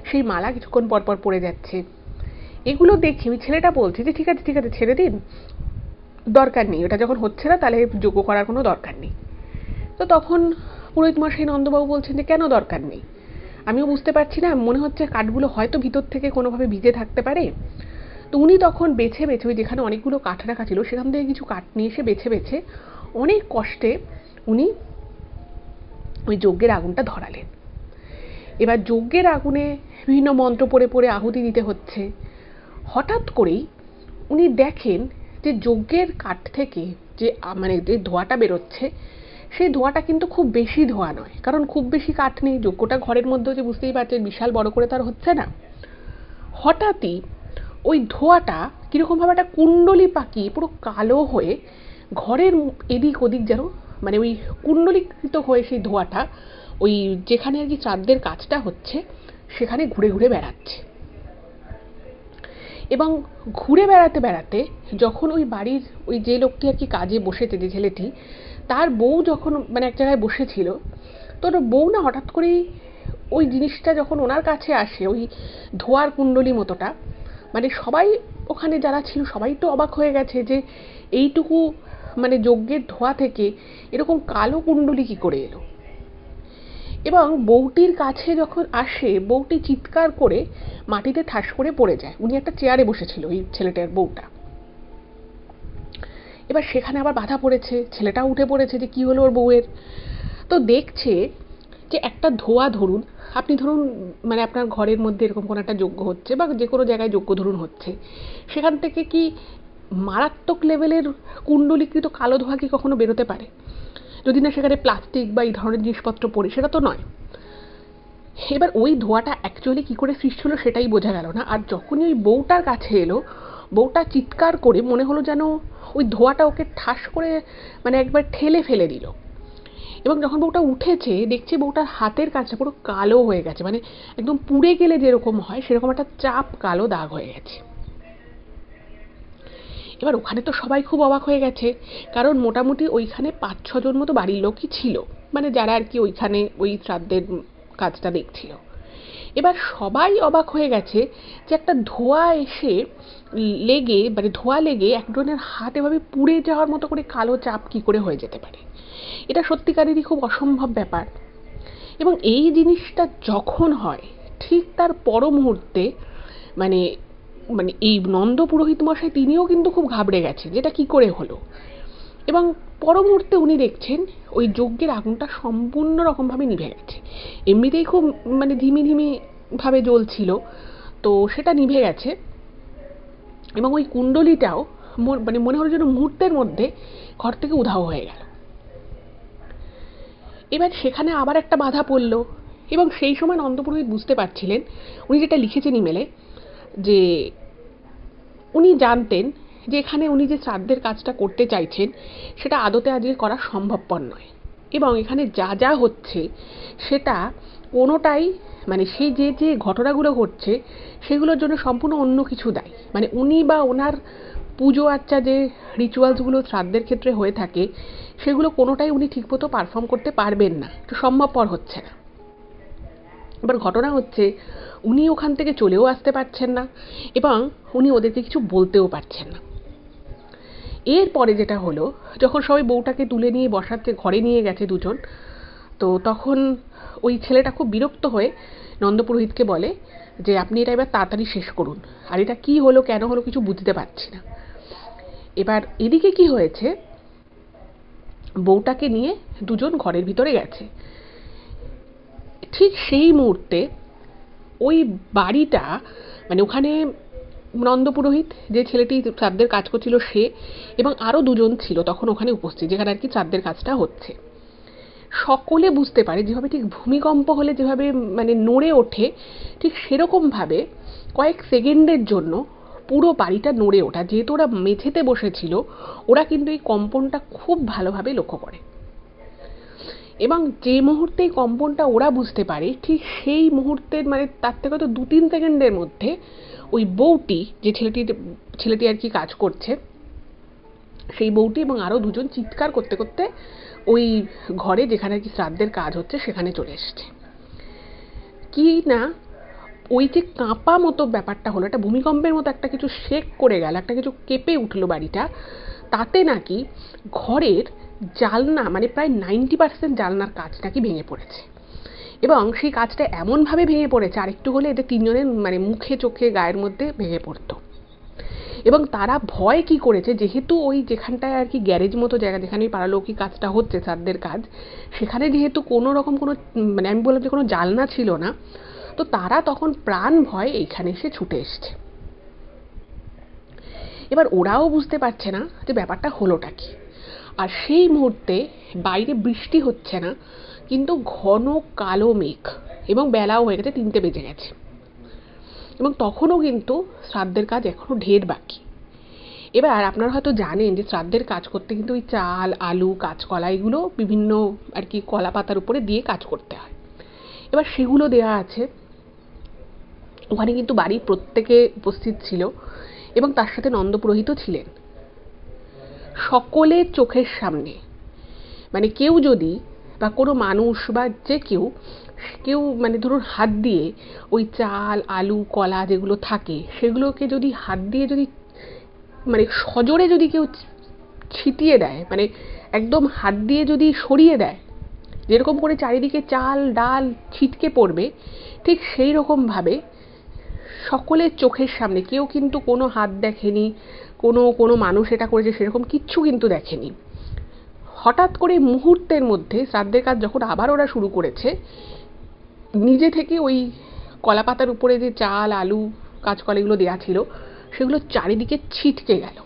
সেই মালা কিছুক্ষণ পর পর পড়ে যাচ্ছে। এগুলো দেখে ওই ছেলেটা বলছে যে ঠিক আছে ঠিক আছে, ছেড়ে দিন, দরকার নেই, ওটা যখন হচ্ছে না তাহলে যোগ্য করার কোনো দরকার নেই। তো তখন পুরোহিত মশাই নন্দবাবু বলছেন যে কেন দরকার নেই? আমিও বুঝতে পারছি না, মনে হচ্ছে কাঠগুলো হয়তো ভিতর থেকে কোনোভাবে ভিজে থাকতে পারে। তো উনি তখন বেছে বেছে ওই যেখানে অনেকগুলো কাঠ রাখা ছিল সেখান থেকে কিছু কাঠ নিয়ে এসে বেছে বেছে অনেক কষ্টে উনি ওই যজ্ঞের আগুনটা ধরালেন। এবার যজ্ঞের আগুনে বিভিন্ন মন্ত্র পড়ে পড়ে আহুতি দিতে হচ্ছে। হঠাৎ করেই উনি দেখেন যে যজ্ঞের কাঠ থেকে যে মানে যে ধোঁয়াটা বেরোচ্ছে, সেই ধোঁয়াটা কিন্তু খুব বেশি ধোঁয়া নয়, কারণ খুব বেশি কাঠ নেই, যজ্ঞটা ঘরের মধ্যে যে বুঝতেই পারছেন বিশাল বড় করে তার হচ্ছে না। হঠাৎই ওই ধোঁয়াটা কিরকমভাবে একটা কুণ্ডলি পাকিয়ে পুরো কালো হয়ে ঘরের এদিক ওদিক যেন মানে ওই কুণ্ডলীকৃত হয়ে সেই ধোঁয়াটা ওই যেখানে আর কি শ্রাদ্ধের কাজটা হচ্ছে সেখানে ঘুরে ঘুরে বেড়াচ্ছে। এবং ঘুরে বেড়াতে বেড়াতে যখন ওই বাড়ির ওই যে লোকটি আর কি কাজে বসেছে, যে ছেলেটি, তার বউ যখন মানে এক জায়গায় বসেছিল, তো ওর বউ না হঠাৎ করেই ওই জিনিসটা যখন ওনার কাছে আসে, ওই ধোয়ার কুণ্ডলী মতোটা, মানে সবাই ওখানে যারা ছিল সবাই তো অবাক হয়ে গেছে যে এইটুকু মানে যজ্ঞের ধোঁয়া থেকে এরকম কালো কুণ্ডলী কি করে এলো। এবং বউটির কাছে যখন আসে, বউটি চিৎকার করে মাটিতে ঠাস করে পড়ে যায়। উনি একটা চেয়ারে বসেছিল ওই ছেলেটার বউটা। এবার সেখানে আবার বাধা পড়েছে, ছেলেটাও উঠে পড়েছে যে কি হলো ওর বউয়ের। তো দেখছে যে একটা ধোঁয়া, ধরুন আপনি ধরুন মানে আপনার ঘরের মধ্যে এরকম কোনো একটা যজ্ঞ হচ্ছে বা যে কোনো জায়গায় যজ্ঞ ধরুন হচ্ছে, সেখান থেকে কি মারাত্মক লেভেলের কুণ্ডলীকৃত কালো ধোঁয়া কি কখনো বেরোতে পারে? যদি না সেখানে প্লাস্টিক বা এই ধরনের জিনিসপত্র পড়ে, সেটা তো নয়। এবার ওই ধোঁয়াটা অ্যাকচুয়ালি কী করে সৃষ্টি হলো সেটাই বোঝা গেল না। আর যখনই ওই বউটার কাছে এলো, বউটা চিৎকার করে মনে হলো যেন ওই ধোঁয়াটা ওকে ঠাস করে মানে একবার ঠেলে ফেলে দিল। এবং যখন বউটা উঠেছে দেখছে বউটার হাতের কাছটা পুরো কালো হয়ে গেছে, মানে একদম পুড়ে গেলে যেরকম হয় সেরকম একটা চাপ কালো দাগ হয়ে গেছে। এবার ওখানে তো সবাই খুব অবাক হয়ে গেছে, কারণ মোটামুটি ওইখানে 5-6 জন মতো বাড়ির লোকই ছিল, মানে যারা আর কি ওইখানে ওই শ্রাদ্ধের কাজটা দেখছিল। এবার সবাই অবাক হয়ে গেছে যে একটা ধোঁয়া এসে লেগে মানে ধোঁয়া লেগে একজনের হাত এভাবে পুড়ে যাওয়ার মতো করে কালো চাপ কি করে হয়ে যেতে পারে। এটা সত্যিকারেরই খুব অসম্ভব ব্যাপার। এবং এই জিনিসটা যখন হয় ঠিক তার পর মুহূর্তে মানে মানে এই নন্দ পুরোহিত মশাই তিনিও কিন্তু খুব ঘাবড়ে গেছে যেটা কি করে হলো। এবং পর মুহূর্তে উনি দেখছেন ওই যজ্ঞের আগুনটা সম্পূর্ণ রকমভাবে নিভে গেছে। এমনিতেই খুব মানে ধিমি ধিমি ভাবে জ্বলছিল, তো সেটা নিভে গেছে। এবং ওই কুণ্ডলীটাও মানে মনে হলো যেন মুহূর্তের মধ্যে ঘর থেকে উধাও হয়ে গেল। এবার সেখানে আবার একটা বাধা পড়ল। এবং সেই সময় নন্দপুরোহিত বুঝতে পারছিলেন, উনি যেটা লিখেছেন ইমেলে, যে উনি জানতেন যে এখানে উনি যে শ্রাদ্ধের কাজটা করতে চাইছেন সেটা আদতে আজকে করা সম্ভবপর নয়। এবং এখানে যা যা হচ্ছে সেটা কোনোটাই মানে সেই যে যে ঘটনাগুলো ঘটছে সেগুলোর জন্য সম্পূর্ণ অন্য কিছু দায়ী। মানে উনি বা ওনার পুজো আচ্চা যে রিচুয়ালসগুলো শ্রাদ্ধের ক্ষেত্রে হয়ে থাকে সেগুলো কোনোটাই উনি ঠিকমতো পারফর্ম করতে পারবেন না, তো সম্ভবপর হচ্ছে না। এবার ঘটনা হচ্ছে উনি ওখান থেকে চলেও আসতে পারছেন না এবং উনি ওদেরকে কিছু বলতেও পারছেন না। এরপরে যেটা হলো, যখন সবাই বউটাকে তুলে নিয়ে বসাতে ঘরে নিয়ে গেছে দুজন, তো তখন ওই ছেলেটা খুব বিরক্ত হয়ে নন্দপুরোহিতকে বলে যে আপনি এটা এবার তাড়াতাড়ি শেষ করুন, আর এটা কী হলো কেন হলো কিছু বুঝতে পারছি না। এবার এদিকে কি হয়েছে, বউটাকে নিয়ে দুজন ঘরের ভিতরে গেছে। ঠিক সেই মুহূর্তে ওই বাড়িটা, মানে ওখানে নন্দপুরোহিত যে ছেলেটি শ্রাদ্ধের কাজ করছিল সে এবং আরও দুজন ছিল তখন ওখানে উপস্থিত, যেখানে আর কি শ্রাদ্ধের কাজটা হচ্ছে। সকলে বুঝতে পারে যেভাবে ঠিক ভূমিকম্প হলে যেভাবে মানে নড়ে ওঠে, ঠিক সেরকমভাবে কয়েক সেকেন্ডের জন্য পুরো বাড়িটা নড়ে ওঠা। যেহেতু ওরা মেঝেতে বসেছিল, ওরা কিন্তু এই কম্পনটা খুব ভালোভাবে লক্ষ্য করে, এবং যে মুহূর্তে এই কম্পনটা ওরা বুঝতে পারে, ঠিক সেই মুহূর্তের মানে তার থেকে হয়তো 2-3 সেকেন্ডের মধ্যে ওই বউটি, যে ছেলেটি আর কি কাজ করছে, সেই বউটি এবং আরও দুজন চিৎকার করতে করতে ওই ঘরে যেখানে আর কি শ্রাদ্ধের কাজ হচ্ছে সেখানে চলে এসছে। কি না ওই যে কাঁপা মতো ব্যাপারটা হলো, একটা ভূমিকম্পের মতো একটা কিছু শেক করে গেল, একটা কিছু কেঁপে উঠলো বাড়িটা, তাতে নাকি ঘরের জানলা মানে প্রায় 90% জানলার কাঁচ নাকি ভেঙে পড়েছে, এবং সেই কাঁচটা এমনভাবে ভেঙে পড়েছে আর একটু হলে এদের তিনজনের মানে মুখে চোখে গায়ের মধ্যে ভেঙে পড়তো। এবং তারা ভয় কি করেছে, যেহেতু ওই যেখানটায় আর কি গ্যারেজ মতো জায়গা, যেখানে ওই পাড়ালৌকিক কাজটা হচ্ছে শ্রাদ্ধের কাজ, সেখানে যেহেতু কোনো রকম কোনো মানে আমি বললাম যে কোনো জানলা ছিল না, তো তারা তখন প্রাণ ভয় এইখানে এসে ছুটে এসছে। এবার ওরাও বুঝতে পারছে না যে ব্যাপারটা হলোটা কি। আর সেই মুহূর্তে বাইরে বৃষ্টি হচ্ছে না, কিন্তু ঘন কালো মেঘ, এবং বেলাও হয়ে গেছে, 3টে বেজে গেছে, এবং তখনও কিন্তু শ্রাদ্ধের কাজ এখনও ঢের বাকি। এবার আপনারা হয়তো জানেন যে শ্রাদ্ধের কাজ করতে কিন্তু ওই চাল, আলু, কাঁচকলা এগুলো বিভিন্ন আর কি কলা পাতার উপরে দিয়ে কাজ করতে হয়। এবার সেগুলো দেওয়া আছে। ওখানে কিন্তু বাড়ির প্রত্যেকে উপস্থিত ছিল, এবং তার সাথে নন্দপুরোহিতও ছিলেন। সকলের চোখের সামনে মানে কেউ যদি বা কোনো মানুষ বা যে কেউ মানে ধরুন হাত দিয়ে ওই চাল, আলু, কলা যেগুলো থাকে সেগুলোকে যদি হাত দিয়ে যদি মানে সজোরে যদি কেউ ছিটিয়ে দেয়, মানে একদম হাত দিয়ে যদি সরিয়ে দেয়, যেরকম করে চারিদিকে চাল ডাল ছিটকে পড়বে, ঠিক সেই রকমভাবে সকলের চোখের সামনে, কেউ কিন্তু কোনো হাত দেখেনি, কোনো মানুষ এটা করেছে সেরকম কিচ্ছু কিন্তু দেখেনি। হঠাৎ করে মুহূর্তের মধ্যে শ্রাদ্ধের কাজ যখন আবার ওরা শুরু করেছে, নিজে থেকে ওই কলা পাতার উপরে যে চাল, আলু, কাঁচকলা এগুলো দেওয়া ছিল সেগুলো চারিদিকে ছিটকে গেল,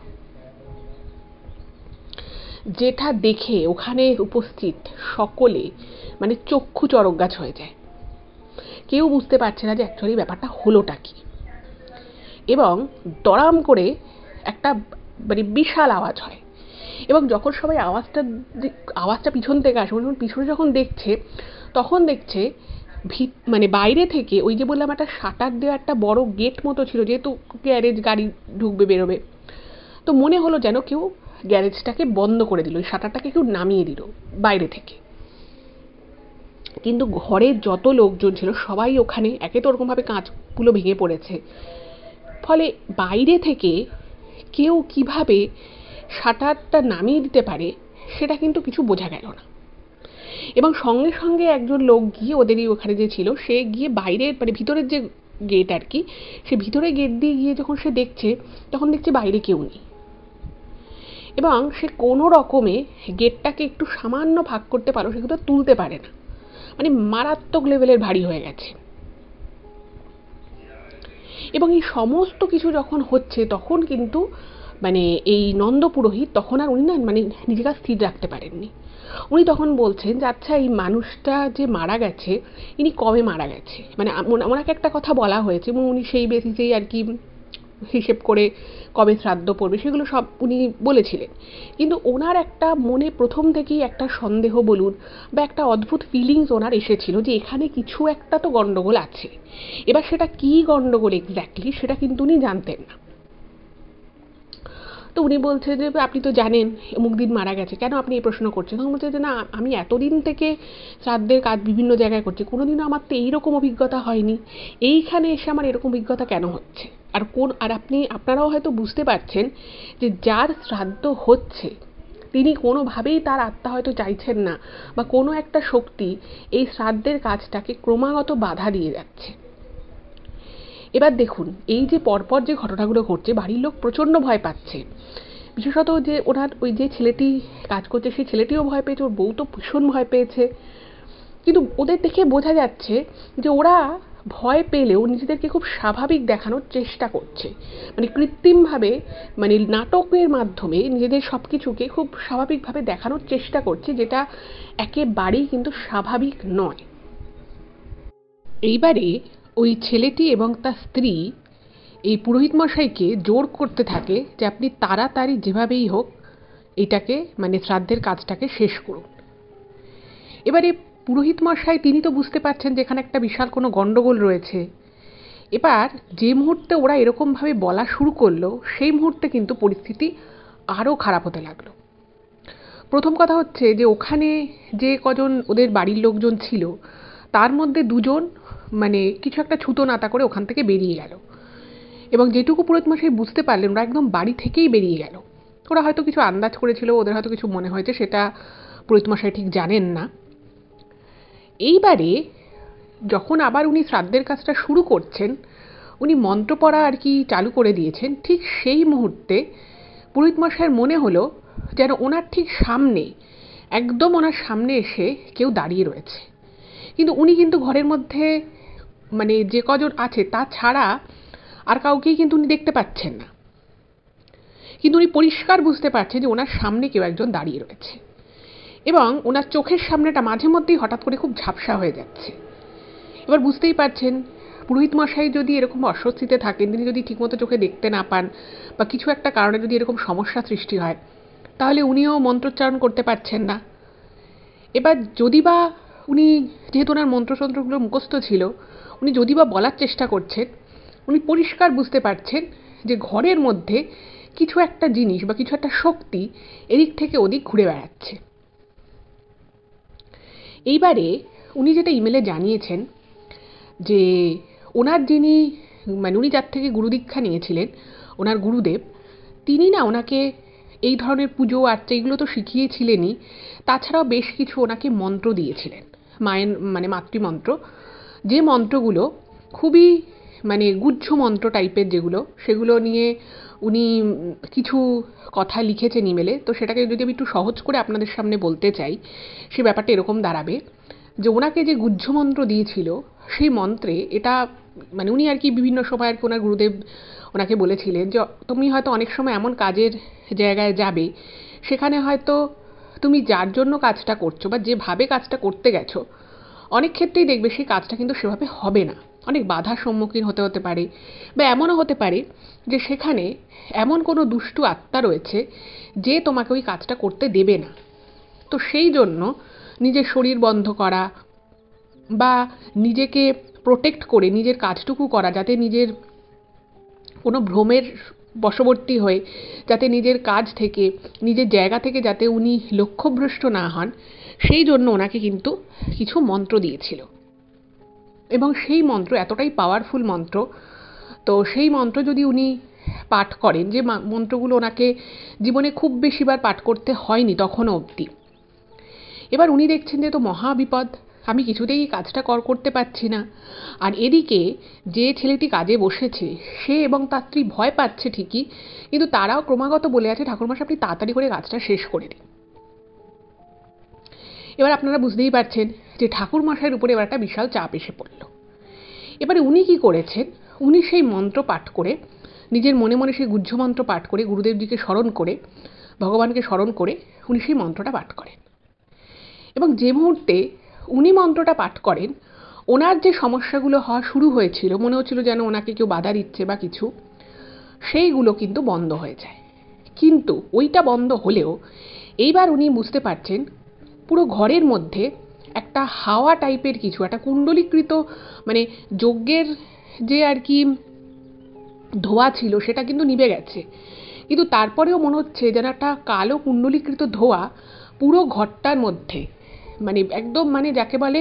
যেটা দেখে ওখানে উপস্থিত সকলে মানে চক্ষু চরকগাছ হয়ে যায়। কেউ বুঝতে পারছে না যে অ্যাকচুয়ালি ব্যাপারটা হলোটা কি, এবং দড়াম করে একটা মানে বিশাল আওয়াজ হয়, এবং যখন সবাই আওয়াজটা পিছন থেকে আসে, পিছনে যখন দেখছে, তখন দেখছে মানে বাইরে থেকে ওই যে বললাম একটা শাটার দেওয়া একটা বড় গেট মতো ছিল, যেহেতু গ্যারেজ, গাড়ি ঢুকবে বেরোবে, তো মনে হলো যেন কেউ গ্যারেজটাকে বন্ধ করে দিল, ওই শাটারটাকে কেউ নামিয়ে দিল বাইরে থেকে। কিন্তু ঘরের যত লোকজন ছিল সবাই ওখানে, একে তো ওরকমভাবে কাঁচগুলো ভেঙে পড়েছে, ফলে বাইরে থেকে কেউ কিভাবে শাটারটা নামিয়ে দিতে পারে সেটা কিন্তু কিছু বোঝা গেল না। এবং সঙ্গে সঙ্গে একজন লোক গিয়ে, ওদেরই ওখানে যে ছিল, সে গিয়ে বাইরের মানে ভিতরের যে গেট আর কি, সে ভিতরের গেট দিয়ে গিয়ে যখন সে দেখছে, তখন দেখছে বাইরে কেউ নেই, এবং সে কোনো রকমে গেটটাকে একটু সামান্য ফাঁক করতে পারো, সেগুলো তুলতে পারে না, মানে মারাত্মক লেভেলের ভারী হয়ে গেছে। এবং এই সমস্ত কিছু যখন হচ্ছে, তখন কিন্তু মানে এই নন্দপুরোহিত তখন আর উনি না মানে নিজেকে স্থির রাখতে পারেননি। উনি তখন বলছেন যে আচ্ছা, এই মানুষটা যে মারা গেছে ইনি কবে মারা গেছে, মানে ওনাকে একটা কথা বলা হয়েছে, এবং উনি সেই বেসিসেই আর কি হিসেব করে কবে শ্রাদ্ধ পড়বে সেগুলো সব উনি বলেছিলেন। কিন্তু ওনার একটা মনে প্রথম থেকেই একটা সন্দেহ বলুন বা একটা অদ্ভুত ফিলিংস ওনার এসেছিল যে এখানে কিছু একটা তো গন্ডগোল আছে। এবার সেটা কী গন্ডগোল এক্স্যাক্টলি সেটা কিন্তু উনি জানতেন না। তো উনি বলছে যে আপনি তো জানেন অমুক দিন মারা গেছে, কেন আপনি এই প্রশ্ন করছেন? তখন বলছে যে না, আমি এতদিন থেকে শ্রাদ্ধের কাজ বিভিন্ন জায়গায় করছি, কোনোদিনও আমার তো এইরকম অভিজ্ঞতা হয়নি, এইখানে এসে আমার এরকম অভিজ্ঞতা কেন হচ্ছে? আর আপনারাও হয়তো বুঝতে পারছেন যে যার শ্রাদ্ধ হচ্ছে তিনি কোনোভাবেই তার আত্মা হয়তো চাইছেন না, বা কোনো একটা শক্তি এই শ্রাদ্ধের কাজটাকে ক্রমাগত বাধা দিয়ে যাচ্ছে। এবার দেখুন, এই যে পরপর যে ঘটনাগুলো ঘটছে, বাড়ির লোক প্রচণ্ড ভয় পাচ্ছে। বিশেষত যে ওনার ওই যে ছেলেটি কাজ করছে সেই ছেলেটিও ভয় পেয়েছে, ওর বউ তো ভীষণ ভয় পেয়েছে। কিন্তু ওদের দেখে বোঝা যাচ্ছে যে ওরা ভয় পেলেও নিজেদেরকে খুব স্বাভাবিক দেখানোর চেষ্টা করছে, মানে কৃত্রিমভাবে, মানে নাটকের মাধ্যমে নিজেদের সব কিছুকে খুব স্বাভাবিকভাবে দেখানোর চেষ্টা করছে, যেটা একেবারেই কিন্তু স্বাভাবিক নয়। এইবারে ওই ছেলেটি এবং তার স্ত্রী এই পুরোহিত মশাইকে জোর করতে থাকে যে আপনি তাড়াতাড়ি যেভাবেই হোক এটাকে, মানে শ্রাদ্ধের কাজটাকে শেষ করুন। এবারে পুরোহিত মশাই তিনি তো বুঝতে পারছেন যে এখানে একটা বিশাল কোনো গন্ডগোল রয়েছে। এবার যে মুহূর্তে ওরা এরকমভাবে বলা শুরু করলো, সেই মুহূর্তে কিন্তু পরিস্থিতি আরও খারাপ হতে লাগলো। প্রথম কথা হচ্ছে যে ওখানে যে কজন ওদের বাড়ির লোকজন ছিল তার মধ্যে দুজন মানে কিছু একটা ছুতো নাতা করে ওখান থেকে বেরিয়ে গেল, এবং যেটুকু পুরোহিত মশাই বুঝতে পারলেন ওরা একদম বাড়ি থেকেই বেরিয়ে গেল। ওরা হয়তো কিছু আন্দাজ করেছিল, ওদের হয়তো কিছু মনে হয়েছে, সেটা পুরোহিত মশাই ঠিক জানেন না। এইবারে যখন আবার উনি শ্রাদ্ধের কাজটা শুরু করছেন, উনি মন্ত্র পড়া আর কি চালু করে দিয়েছেন, ঠিক সেই মুহূর্তে পুরোহিত মশাইয়ের মনে হলো যেন ওনার ঠিক সামনে, একদম ওনার সামনে এসে কেউ দাঁড়িয়ে রয়েছে। কিন্তু উনি কিন্তু ঘরের মধ্যে মানে যে কজন আছে তা ছাড়া আর কাউকেই কিন্তু উনি দেখতে পাচ্ছেন না, কিন্তু উনি পরিষ্কার বুঝতে পারছেন যে ওনার সামনে কেউ একজন দাঁড়িয়ে রয়েছে, এবং ওনার চোখের সামনেটা মাঝে মধ্যেই হঠাৎ করে খুব ঝাপসা হয়ে যাচ্ছে। এবার বুঝতেই পারছেন পুরোহিত মশাই যদি এরকম অস্বস্তিতে থাকেন, তিনি যদি ঠিকমতো চোখে দেখতে না পান, বা কিছু একটা কারণে যদি এরকম সমস্যা সৃষ্টি হয়, তাহলে উনিও মন্ত্রোচ্চারণ করতে পারছেন না। এবার যদি বা উনি, যেহেতু ওনার মন্ত্রতন্ত্রগুলো মুখস্থ ছিল, উনি যদি বা বলার চেষ্টা করছেন, উনি পরিষ্কার বুঝতে পারছেন যে ঘরের মধ্যে কিছু একটা জিনিস বা কিছু একটা শক্তি এদিক থেকে ওদিক ঘুরে বেড়াচ্ছে। এইবারে উনি যেটা ইমেলে জানিয়েছেন যে ওনার যিনি, মানে উনি যার থেকে গুরুদীক্ষা নিয়েছিলেন, ওনার গুরুদেব, তিনি না ওনাকে এই ধরনের পুজো আর্চা এগুলো তো শিখিয়েছিলেনই, তাছাড়াও বেশ কিছু ওনাকে মন্ত্র দিয়েছিলেন, মায়ের মানে মাতৃমন্ত্র, যে মন্ত্রগুলো খুবই মানে গুহ্য মন্ত্র টাইপের যেগুলো, সেগুলো নিয়ে উনি কিছু কথা লিখেছেন ইমেলে। তো সেটাকে যদি আমি একটু সহজ করে আপনাদের সামনে বলতে চাই, সে ব্যাপারটা এরকম দাঁড়াবে যে ওনাকে যে গুহ্য মন্ত্র দিয়েছিল সেই মন্ত্রে এটা, মানে উনি আর কি বিভিন্ন সময় আর কি ওনার গুরুদেব ওনাকে বলেছিলেন যে তুমি হয়তো অনেক সময় এমন কাজের জায়গায় যাবে, সেখানে হয়তো তুমি যার জন্য কাজটা করছো বা যেভাবে কাজটা করতে গেছো, অনেক ক্ষেত্রেই দেখবে সেই কাজটা কিন্তু সেভাবে হবে না, অনেক বাধার সম্মুখীন হতে পারে, বা এমনও হতে পারে যে সেখানে এমন কোনো দুষ্টু আত্মা রয়েছে যে তোমাকে ওই কাজটা করতে দেবে না। তো সেই জন্য নিজের শরীর বন্ধ করা বা নিজেকে প্রোটেক্ট করে নিজের কাজটুকু করা, যাতে নিজের কোনো ভ্রমের বশবর্তী হয়ে যাতে নিজের কাজ থেকে, নিজের জায়গা থেকে যাতে উনি লক্ষ্যভ্রষ্ট না হন, সেই জন্য ওনাকে কিন্তু কিছু মন্ত্র দিয়েছিল। এবং সেই মন্ত্র এতটাই পাওয়ারফুল মন্ত্র, তো সেই মন্ত্র যদি উনি পাঠ করেন, যে মন্ত্রগুলো ওনাকে জীবনে খুব বেশিবার পাঠ করতে হয়নি তখনও অবধি, এবার উনি দেখছেন যে তো মহা বিপদ, আমি কিছুতেই কাজটা করতে পারছি না। আর এদিকে যে ছেলেটি কাজে বসেছে সে এবং তার স্ত্রী ভয় পাচ্ছে ঠিকই, কিন্তু তারাও ক্রমাগত বলে আছে ঠাকুরমশাই আপনি তাড়াতাড়ি করে কাজটা শেষ করে দিন। এবার আপনারা বুঝতেই পারছেন যে ঠাকুরমশাইয়ের উপরে এবার একটা বিশাল চাপ এসে পড়ল। এবারে উনি কি করেছেন, উনি সেই মন্ত্র পাঠ করে, নিজের মনে মনে সেই গুহ্য মন্ত্র পাঠ করে, গুরুদেবজিকে স্মরণ করে, ভগবানকে স্মরণ করে উনি সেই মন্ত্রটা পাঠ করেন। এবং যে মুহূর্তে উনি মন্ত্রটা পাঠ করেন, ওনার যে সমস্যাগুলো হওয়া শুরু হয়েছিল, মনে হচ্ছিল যেন ওনাকে কেউ বাধা দিচ্ছে বা কিছু, সেইগুলো কিন্তু বন্ধ হয়ে যায়। কিন্তু ওইটা বন্ধ হলেও এইবার উনি বুঝতে পারছেন পুরো ঘরের মধ্যে একটা হাওয়া টাইপের কিছু, একটা কুণ্ডলীকৃত, মানে যজ্ঞের যে আর কি ধোঁয়া ছিল সেটা কিন্তু নিভে গেছে, কিন্তু তারপরেও মনে হচ্ছে যেন একটা কালো কুণ্ডলীকৃত ধোঁয়া পুরো ঘরটার মধ্যে, মানে একদম মানে যাকে বলে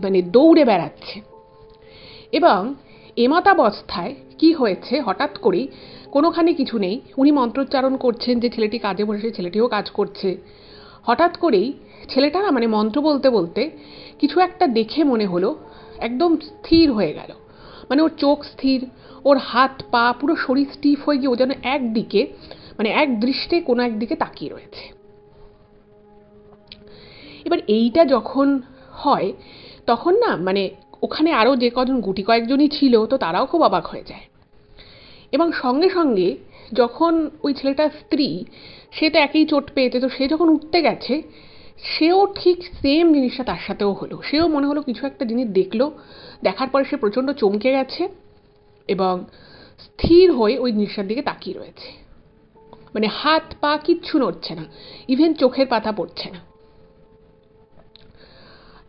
মানে দৌড়ে বেড়াচ্ছে। এবং এমতাবস্থায় কি হয়েছে, হঠাৎ করেই কোনোখানে কিছু নেই, উনি মন্ত্রোচ্চারণ করছেন যে ছেলেটি কাজে বসে, ছেলেটিও কাজ করছে। হঠাৎ করেই ছেলেটা না মানে মন্ত্র বলতে বলতে কিছু একটা দেখে মনে হলো একদম স্থির হয়ে গেল। মানে ওর চোখ স্থির, ওর হাত পা পুরো শরীর স্টিফ হয়ে গিয়ে ও যেন একদিকে মানে এক দৃষ্টে কোনো একদিকে তাকিয়ে রয়েছে। এবার এইটা যখন হয় তখন না মানে ওখানে আরও যে কজন গুটি কয়েকজনই ছিল তো তারাও খুব অবাক হয়ে যায়। এবং সঙ্গে সঙ্গে যখন ওই ছেলেটার স্ত্রী, সে তো একই চোট পেয়েছে, তো সে যখন উঠতে গেছে সেও ঠিক সেম জিনিসটা তার সাথেও হলো। সেও মনে হলো কিছু একটা জিনিস দেখলো, দেখার পরে সে প্রচণ্ড চমকে গেছে এবং স্থির হয়ে ওই জিনিসটার দিকে তাকিয়ে রয়েছে। মানে হাত পা কিচ্ছু নড়ছে না, ইভেন চোখের পাতা পড়ছে না।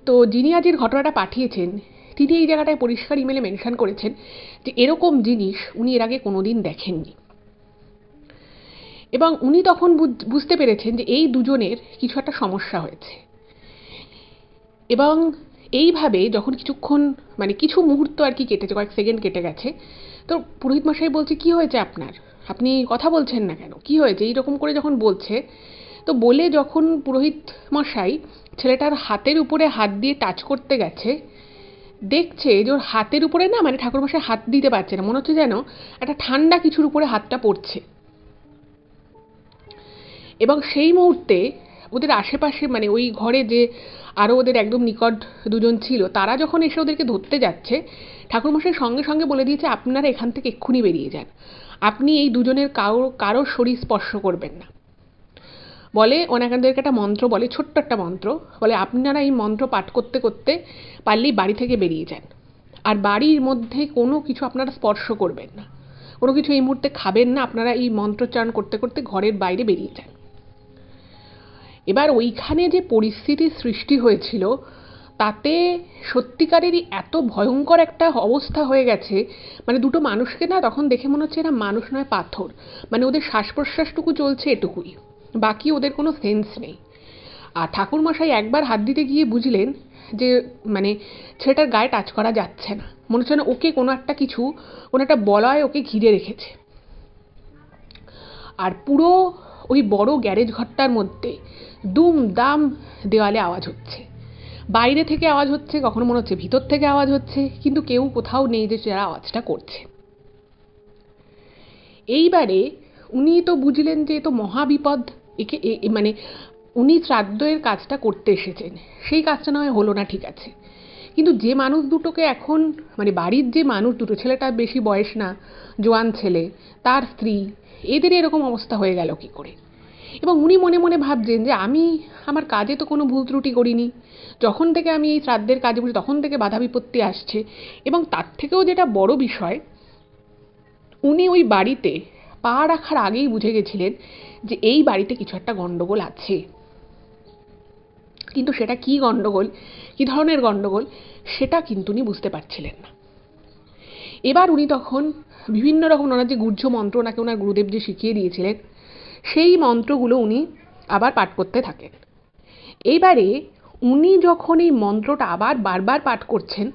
তো যিনি আজের ঘটনাটা পাঠিয়েছেন তিনি এই জায়গাটায় পরিষ্কার ইমেলে মেনশন করেছেন যে এরকম জিনিস উনি এর আগে কোনোদিন দেখেননি। এবং উনি তখন বুঝতে পেরেছেন যে এই দুজনের কিছু একটা সমস্যা হয়েছে। এবং এইভাবে যখন কিছুক্ষণ মানে কিছু মুহূর্ত আর কি কেটেছে, কয়েক সেকেন্ড কেটে গেছে, তো পুরোহিত মশাই বলছে কি হয়েছে আপনার, আপনি কথা বলছেন না কেন, কি হয়েছে, এইরকম করে যখন বলছে, তো বলে যখন পুরোহিত মশাই ছেলেটার হাতের উপরে হাত দিয়ে টাচ করতে গেছে, দেখছে যে ওর হাতের উপরে না মানে ঠাকুরমশাই হাত দিতে পারছে না, মনে হচ্ছে যেন একটা ঠান্ডা কিছুর উপরে হাতটা পড়ছে। এবং সেই মুহূর্তে ওদের আশেপাশে মানে ওই ঘরে যে আরও ওদের একদম নিকট দুজন ছিল তারা যখন এসে ওদেরকে ধরতে যাচ্ছে, ঠাকুরমশাই সঙ্গে সঙ্গে বলে দিয়েছে আপনারা এখান থেকে এক্ষুনি বেরিয়ে যান, আপনি এই দুজনের কারোর শরীর স্পর্শ করবেন না। বলে ওনাদেরকে একটা মন্ত্র বলে, ছোট্ট একটা মন্ত্র বলে, আপনারা এই মন্ত্র পাঠ করতে করতে পারলেই বাড়ি থেকে বেরিয়ে যান, আর বাড়ির মধ্যে কোনো কিছু আপনারা স্পর্শ করবেন না, কোনো কিছু এই মুহূর্তে খাবেন না, আপনারা এই মন্ত্রোচ্চারণ করতে করতে ঘরের বাইরে বেরিয়ে যান। এবার ওইখানে যে পরিস্থিতির সৃষ্টি হয়েছিল তাতে সত্যিকারেরই এত ভয়ঙ্কর একটা অবস্থা হয়ে গেছে, মানে দুটো মানুষকে না তখন দেখে মনে হচ্ছে এরা মানুষ নয় পাথর। মানে ওদের শ্বাস প্রশ্বাসটুকু চলছে এটুকুই, বাকি ওদের কোনো সেন্স নেই। আর ঠাকুরমশাই একবার হাত দিতে গিয়ে বুঝলেন যে মানে ছেলেটার গায়ে টাচ করা যাচ্ছে না, মনে হচ্ছে না ওকে কোনো একটা কিছু, কোনো একটা বলয় ওকে ঘিরে রেখেছে। আর পুরো ওই বড় গ্যারেজ ঘরটার মধ্যে দুম দাম দেওয়ালে আওয়াজ হচ্ছে, বাইরে থেকে আওয়াজ হচ্ছে, কখনো মনে হচ্ছে ভিতর থেকে আওয়াজ হচ্ছে, কিন্তু কেউ কোথাও নেই যে যারা আওয়াজটা করছে। এইবারে উনি তো বুঝলেন যে এ তো মহাবিপদ, একে মানে উনি শ্রাদ্ধের কাজটা করতে এসেছেন, সেই কাজটা নয় হলো না ঠিক আছে, কিন্তু যে মানুষ দুটোকে এখন মানে বাড়ির যে মানুষ দুটো, ছেলেটার বেশি বয়স না, জোয়ান ছেলে, তার স্ত্রী, এদের এরকম অবস্থা হয়ে গেল কি করে। এবং উনি মনে মনে ভাবছেন যে আমি আমার কাজে তো কোনো ভুল ত্রুটি করিনি, যখন থেকে আমি এই শ্রাদ্ধের কাজে বসি তখন থেকে বাধা বিপত্তি আসছে। এবং তার থেকেও যেটা বড় বিষয়, উনি ওই বাড়িতে পা রাখার আগেই বুঝে গেছিলেন যে এই বাড়িতে কিছু একটা গন্ডগোল আছে, কিন্তু সেটা কি গন্ডগোল, কি ধরনের গন্ডগোল, সেটা কিন্তু উনি বুঝতে পারছিলেন না। এবার উনি তখন বিভিন্ন রকম ওনার যে গুহ্য মন্ত্র ওনাকে ওনার গুরুদেব যে শিখিয়ে দিয়েছিলেন সেই মন্ত্রগুলো উনি আবার পাঠ করতে থাকেন। এইবারে উনি যখন এই মন্ত্রটা আবার বারবার পাঠ করছেন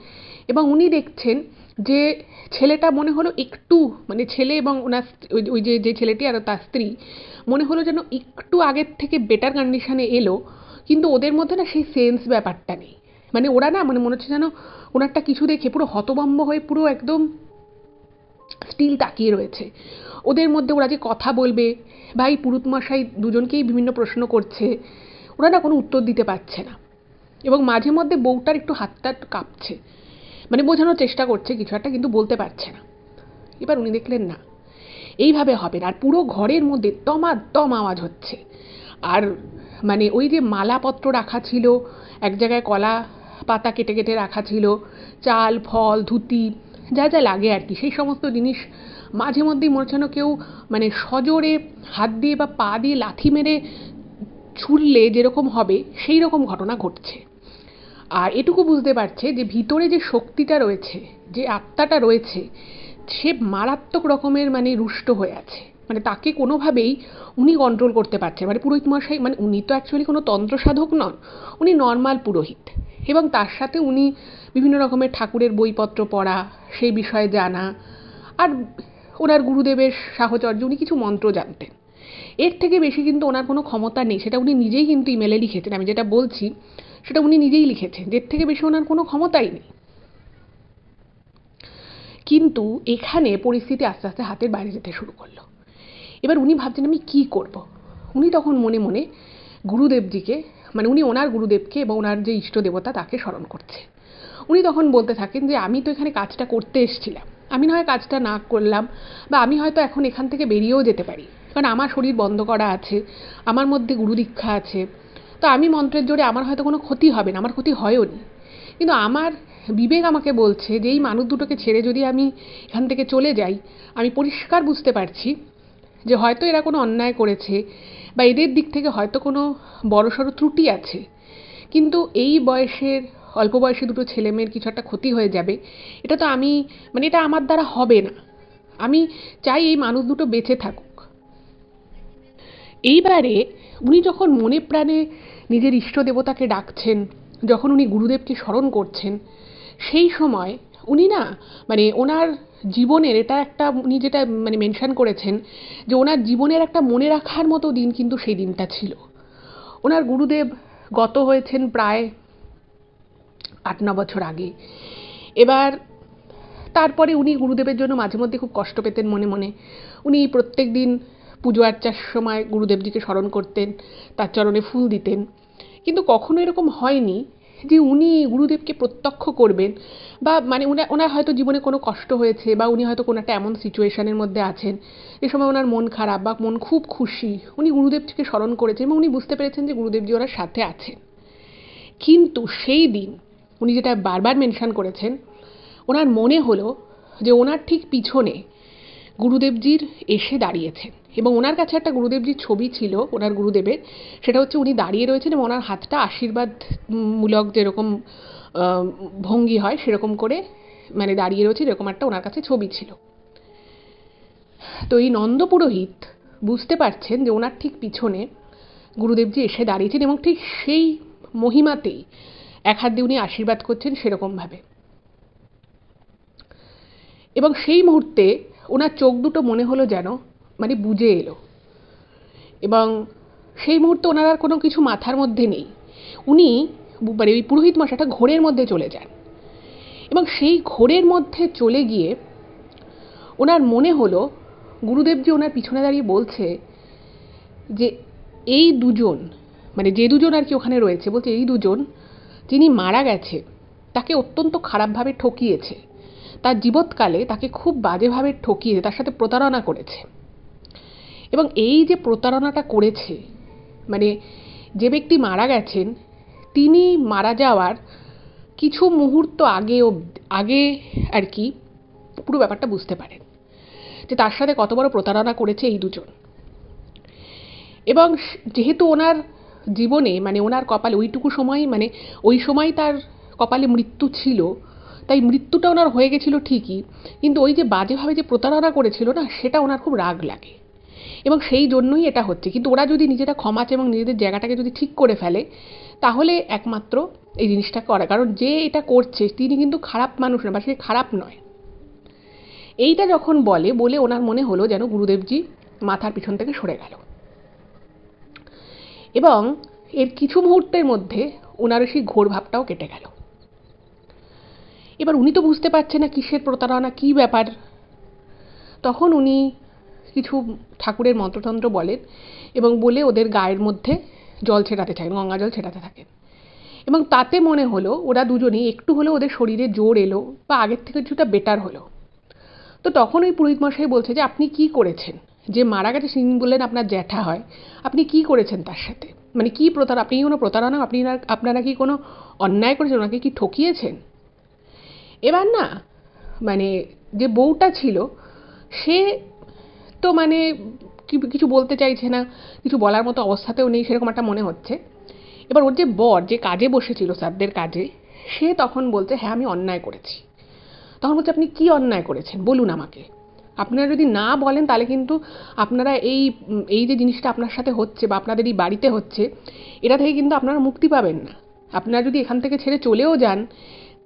এবং উনি দেখছেন যে ছেলেটা মনে হলো একটু মানে ছেলে এবং ওনার ওই যে ছেলেটি আর তার স্ত্রী মনে হলো যেন একটু আগের থেকে বেটার কন্ডিশনে এলো, কিন্তু ওদের মধ্যে না সেই সেন্স ব্যাপারটা নেই। মানে ওরা না মানে মনে হচ্ছে যেন ওনারটা কিছু দেখে পুরো হতভম্ব হয়ে পুরো একদম স্টিল তাকিয়ে রয়েছে। ওদের মধ্যে ওরা যে কথা বলবে বা এই পুরোহিত মশাই দুজনকেই বিভিন্ন প্রশ্ন করছে, ওরা না কোনো উত্তর দিতে পারছে না। এবং মাঝে মধ্যে বউটার একটু হাতটা কাঁপছে, মানে বোঝানোর চেষ্টা করছে কিছু একটা, কিন্তু বলতে পারছে না। এবার উনি দেখলেন না, এইভাবে হবে না, আর পুরো ঘরের মধ্যে দমাদম আওয়াজ হচ্ছে। আর মানে ওই যে মালাপত্র রাখা ছিল, এক জায়গায় কলা পাতা কেটে কেটে রাখা ছিল, চাল ফল ধুতি যা যা লাগে আর কি, সেই সমস্ত জিনিস মাঝে মধ্যেই মনে হচ্ছে যেন কেউ মানে সজোরে হাত দিয়ে বা পা দিয়ে লাথি মেরে ছুড়লে যেরকম হবে সেই রকম ঘটনা ঘটছে। আর এটুকু বুঝতে পারছে যে ভিতরে যে শক্তিটা রয়েছে, যে আত্মাটা রয়েছে, সে মারাত্মক রকমের মানে রুষ্ট হয়ে আছে, মানে তাকে কোনোভাবেই উনি কন্ট্রোল করতে পারছে। মানে পুরোহিত মশাই মানে উনি তো অ্যাকচুয়ালি কোনো তন্ত্র সাধক নন, উনি নর্মাল পুরোহিত, এবং তার সাথে উনি বিভিন্ন রকমের ঠাকুরের বইপত্র পড়া, সেই বিষয়ে জানা, আর ওনার গুরুদেবের সাহচর্য, উনি কিছু মন্ত্র জানতেন। এর থেকে বেশি কিন্তু ওনার কোনো ক্ষমতা নেই, সেটা উনি নিজেই কিন্তু ইমেলে লিখেছেন। আমি যেটা বলছি সেটা উনি নিজেই লিখেছেন, এর থেকে বেশি ওনার কোনো ক্ষমতাই নেই। কিন্তু এখানে পরিস্থিতি আস্তে আস্তে হাতের বাইরে যেতে শুরু করলো। এবার উনি ভাবছেন আমি কি করব। উনি তখন মনে মনে গুরুদেবজিকে, মানে উনি ওনার গুরুদেবকে এবং ওনার যে ইষ্ট দেবতা তাকে স্মরণ করছে। উনি তখন বলতে থাকেন যে আমি তো এখানে কাজটা করতে এসেছিলাম, আমি না হয় কাজটা না করলাম, বা আমি হয়তো এখন এখান থেকে বেরিয়েও যেতে পারি, কারণ আমার শরীর বন্ধ করা আছে, আমার মধ্যে গুরু দীক্ষা আছে, তো আমি মন্ত্রের জোরে আমার হয়তো কোনো ক্ষতি হবে না, আমার ক্ষতি হয়ও নি। কিন্তু আমার বিবেক আমাকে বলছে যে এই মানুষ দুটোকে ছেড়ে যদি আমি এখান থেকে চলে যাই, আমি পরিষ্কার বুঝতে পারছি যে হয়তো এরা কোনো অন্যায় করেছে, বা এদের দিক থেকে হয়তো কোনো বড়সড় ত্রুটি আছে, কিন্তু এই বয়সের অল্প বয়সী দুটো ছেলেমেয়ের কিছু একটা ক্ষতি হয়ে যাবে, এটা তো আমি, মানে এটা আমার দ্বারা হবে না। আমি চাই এই মানুষ দুটো বেঁচে থাকুক। এইবারে উনি যখন মনে প্রাণে নিজের ইষ্ট দেবতাকে ডাকছেন, যখন উনি গুরুদেবকে স্মরণ করছেন, সেই সময় উনি না, মানে ওনার জীবনের এটা একটা, উনি যেটা মানে মেনশন করেছেন যে ওনার জীবনের একটা মনে রাখার মতো দিন কিন্তু সেই দিনটা ছিল। ওনার গুরুদেব গত হয়েছেন প্রায় 8-9 বছর আগে। এবার তারপরে উনি গুরুদেবের জন্য মাঝে মধ্যে খুব কষ্ট পেতেন মনে মনে। উনি প্রত্যেক দিন পুজো আর্চার সময় গুরুদেবজিকে স্মরণ করতেন, তার চরণে ফুল দিতেন, কিন্তু কখনো এরকম হয়নি যে উনি গুরুদেবকে প্রত্যক্ষ করবেন, বা মানে ওনার হয়তো জীবনে কোনো কষ্ট হয়েছে, বা উনি হয়তো কোনো একটা এমন সিচুয়েশনের মধ্যে আছেন যে সময় ওনার মন খারাপ বা মন খুব খুশি, উনি গুরুদেবজিকে স্মরণ করেছেন এবং উনি বুঝতে পেরেছেন যে গুরুদেবজি ওনার সাথে আছেন। কিন্তু সেই দিন উনি যেটা বারবার মেনশন করেছেন, ওনার মনে হলো যে ওনার ঠিক পিছনে গুরুদেবজির এসে দাঁড়িয়েছেন, এবং ওনার কাছে একটা গুরুদেবজির ছবি ছিল ওনার গুরুদেবের। সেটা হচ্ছে উনি দাঁড়িয়ে রয়েছেন এবং ওনার হাতটা আশীর্বাদ মূলক যেরকম ভঙ্গি হয় সেরকম করে মানে দাঁড়িয়ে রয়েছে, এরকম একটা ওনার কাছে ছবি ছিল। তো এই নন্দ পুরোহিত বুঝতে পারছেন যে ওনার ঠিক পিছনে গুরুদেবজি এসে দাঁড়িয়েছেন, এবং ঠিক সেই মহিমাতেই এক হাত দিয়ে উনি আশীর্বাদ করছেন সেরকমভাবে। এবং সেই মুহূর্তে ওনার চোখ দুটো মনে হলো যেন মানে বুজে এলো, এবং সেই মুহূর্তে ওনার আর কোনো কিছু মাথার মধ্যে নেই। উনি মানে ওই পুরোহিত মশাইটা ঘোরের মধ্যে চলে যান, এবং সেই ঘোরের মধ্যে চলে গিয়ে ওনার মনে হলো গুরুদেবজি ওনার পিছনে দাঁড়িয়ে বলছে যে এই দুজন, মানে যে দুজন আর কি ওখানে রয়েছে, বলছে এই দুজন যিনি মারা গেছে তাকে অত্যন্ত খারাপভাবে ঠকিয়েছে, তার জীবৎকালে তাকে খুব বাজেভাবে ঠকিয়েছে, তার সাথে প্রতারণা করেছে। এবং এই যে প্রতারণাটা করেছে, মানে যে ব্যক্তি মারা গেছেন তিনি মারা যাওয়ার কিছু মুহূর্ত আগে আর কি পুরো ব্যাপারটা বুঝতে পারেন যে তার সাথে কত বড় প্রতারণা করেছে এই দুজন। এবং যেহেতু ওনার জীবনে মানে ওনার কপালে ওইটুকু সময়, মানে ওই সময় তার কপালে মৃত্যু ছিল, তাই মৃত্যুটা ওনার হয়ে গেছিল ঠিকই, কিন্তু ওই যে বাজেভাবে যে প্রতারণা করেছিল না, সেটা ওনার খুব রাগ লাগে, এবং সেই জন্যই এটা হচ্ছে। কিন্তু ওরা যদি নিজেরা ক্ষমা চায় এবং নিজেদের জায়গাটাকে যদি ঠিক করে ফেলে, তাহলে একমাত্র এই জিনিসটা করে, কারণ যে এটা করছে তিনি কিন্তু খারাপ মানুষ না, বা সে খারাপ নয়। এইটা যখন বলে ওনার মনে হলো যেন গুরুদেবজি মাথার পিছন থেকে সরে গেল, এবং এর কিছু মুহূর্তের মধ্যে ওনার সেই ঘোর ভাবটাও কেটে গেল। এবার উনি তো বুঝতে পারছেন না কিসের প্রতারণা, কী ব্যাপার। তখন উনি কিছু ঠাকুরের মন্ত্রতন্ত্র বলেন, এবং বলে ওদের গায়ের মধ্যে জল ছেটাতে থাকেন, গঙ্গা জল ছেটাতে থাকেন, এবং তাতে মনে হলো ওরা দুজনেই একটু হলেও ওদের শরীরে জোর এলো, বা আগের থেকে কিছুটা বেটার হলো। তো তখন ওই পুরোহিত মশাই বলছে যে আপনি কি করেছেন, যে মারা গেছে তিনি বললেন আপনার জ্যাঠা হয়, আপনি কি করেছেন তার সাথে, মানে কি আপনি কি কোনো প্রতারণা, আপনারা কি কোনো অন্যায় করেছেন, ওনাকে কি ঠকিয়েছেন? এবার না মানে যে বউটা ছিল সে তো মানে কিছু বলতে চাইছে না, কিছু বলার মতো অবস্থাতেও নেই, সেরকম একটা মনে হচ্ছে। এবার ওর যে বর, যে কাজে বসেছিল শ্রাদ্ধের কাজে, সে তখন বলছে হ্যাঁ আমি অন্যায় করেছি। তখন বলছে আপনি কি অন্যায় করেছেন বলুন আমাকে, আপনারা যদি না বলেন তাহলে কিন্তু আপনারা এই যে জিনিসটা আপনার সাথে হচ্ছে বা আপনাদের এই বাড়িতে হচ্ছে, এটা থেকে কিন্তু আপনারা মুক্তি পাবেন না। আপনারা যদি এখান থেকে ছেড়ে চলেও যান,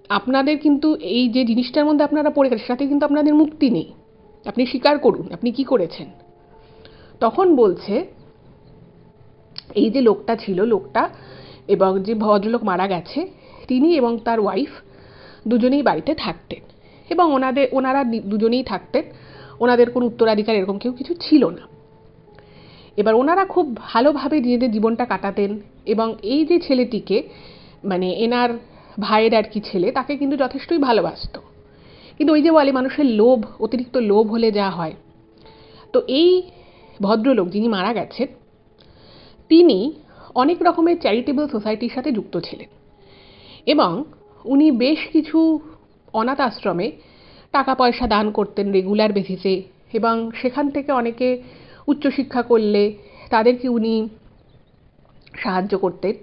আপনাদের কিন্তু এই যে জিনিসটার মধ্যে আপনারা পড়ে গেছেন সাথে কিন্তু আপনাদের মুক্তি নেই, আপনি স্বীকার করুন আপনি কি করেছেন। তখন বলছে এই যে লোকটা ছিল, লোকটা এবং যে ভদ্রলোক মারা গেছে তিনি এবং তার ওয়াইফ দুজনেই বাড়িতে থাকতেন এবং ওনারা দুজনেই থাকতেন, ওনাদের কোনো উত্তরাধিকার এরকম কেউ কিছু ছিল না। এবার ওনারা খুব ভালোভাবে নিজেদের জীবনটা কাটাতেন এবং এই যে ছেলেটিকে মানে এনার ভাইয়ের আর কি ছেলে, তাকে কিন্তু যথেষ্টই ভালোবাসতো। কিন্তু ওই যে বলে মানুষের লোভ, অতিরিক্ত লোভ হলে যা হয়। তো এই ভদ্রলোক যিনি মারা গেছেন তিনি অনেক রকমের চ্যারিটেবল সোসাইটির সাথে যুক্ত ছিলেন এবং উনি বেশ কিছু অনাথ আশ্রমে টাকা পয়সা দান করতেন রেগুলার বেসিসে এবং সেখান থেকে অনেকে উচ্চশিক্ষা করলে তাদেরকে উনি সাহায্য করতেন,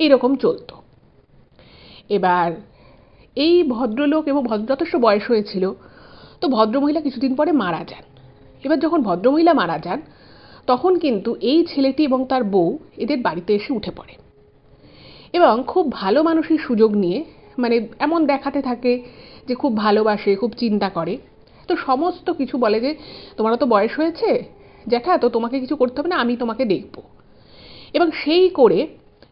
এরকম চলতো। এবার এই ভদ্রলোক এবং যথেষ্ট বয়স হয়েছিল, তো ভদ্রমহিলা কিছুদিন পরে মারা যান। এবার যখন ভদ্রমহিলা মারা যান তখন কিন্তু এই ছেলেটি এবং তার বউ এদের বাড়িতে এসে উঠে পড়ে এবং খুব ভালো মানুষের সুযোগ নিয়ে মানে এমন দেখাতে থাকে যে খুব ভালোবাসে, খুব চিন্তা করে। তো সমস্ত কিছু বলে যে তোমারও তো বয়স হয়েছে জ্যাঠা, তো তোমাকে কিছু করতে হবে না, আমি তোমাকে দেখব। এবং সেই করে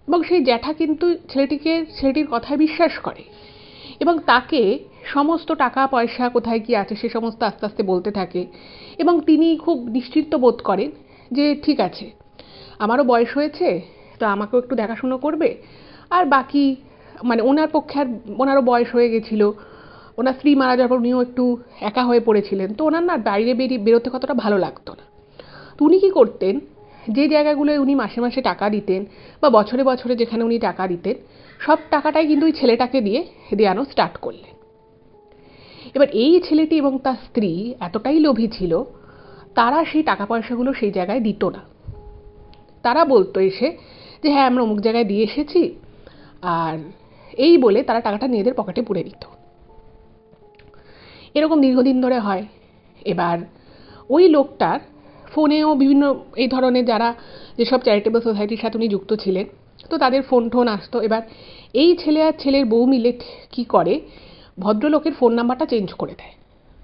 এবং সেই জ্যাঠা কিন্তু ছেলেটির কথায় বিশ্বাস করে এবং তাকে সমস্ত টাকা পয়সা কোথায় কি আছে সে সমস্ত আস্তে আস্তে বলতে থাকে এবং তিনি খুব নিশ্চিন্ত বোধ করেন যে ঠিক আছে, আমারও বয়স হয়েছে, তো আমাকেও একটু দেখাশুনো করবে। আর বাকি মানে ওনার পক্ষে আর ওনারও বয়স হয়ে গেছিল, ওনার স্ত্রী মারা যাওয়ার পর উনিও একটু একা হয়ে পড়েছিলেন, তো ওনার না বাইরে বেরোতে কতটা ভালো লাগতো না। তো উনি কী করতেন, যে জায়গাগুলোয় উনি মাসে মাসে টাকা দিতেন বা বছরে বছরে যেখানে উনি টাকা দিতেন সব টাকাটাই কিন্তু ওই ছেলেটাকে দিয়ে দেওয়ানো স্টার্ট করলেন। এবার এই ছেলেটি এবং তার স্ত্রী এতটাই লোভী ছিল, তারা সেই টাকা পয়সাগুলো সেই জায়গায় দিত না। তারা বলতো এসে যে হ্যাঁ আমরা অমুক জায়গায় দিয়ে এসেছি, আর এই বলে তারা টাকাটা নিজেদের পকেটে পুরে দিত। এরকম দীর্ঘদিন ধরে হয়। এবার ওই লোকটার ফোনেও বিভিন্ন এই ধরনের যারা যেসব চ্যারিটেবল সোসাইটির সাথে উনি যুক্ত ছিলেন, তো তাদের ফোন আসতো। এবার এই ছেলে আর ছেলের বউ মিলে কী করে, ভদ্রলোকের ফোন নাম্বারটা চেঞ্জ করে দেয়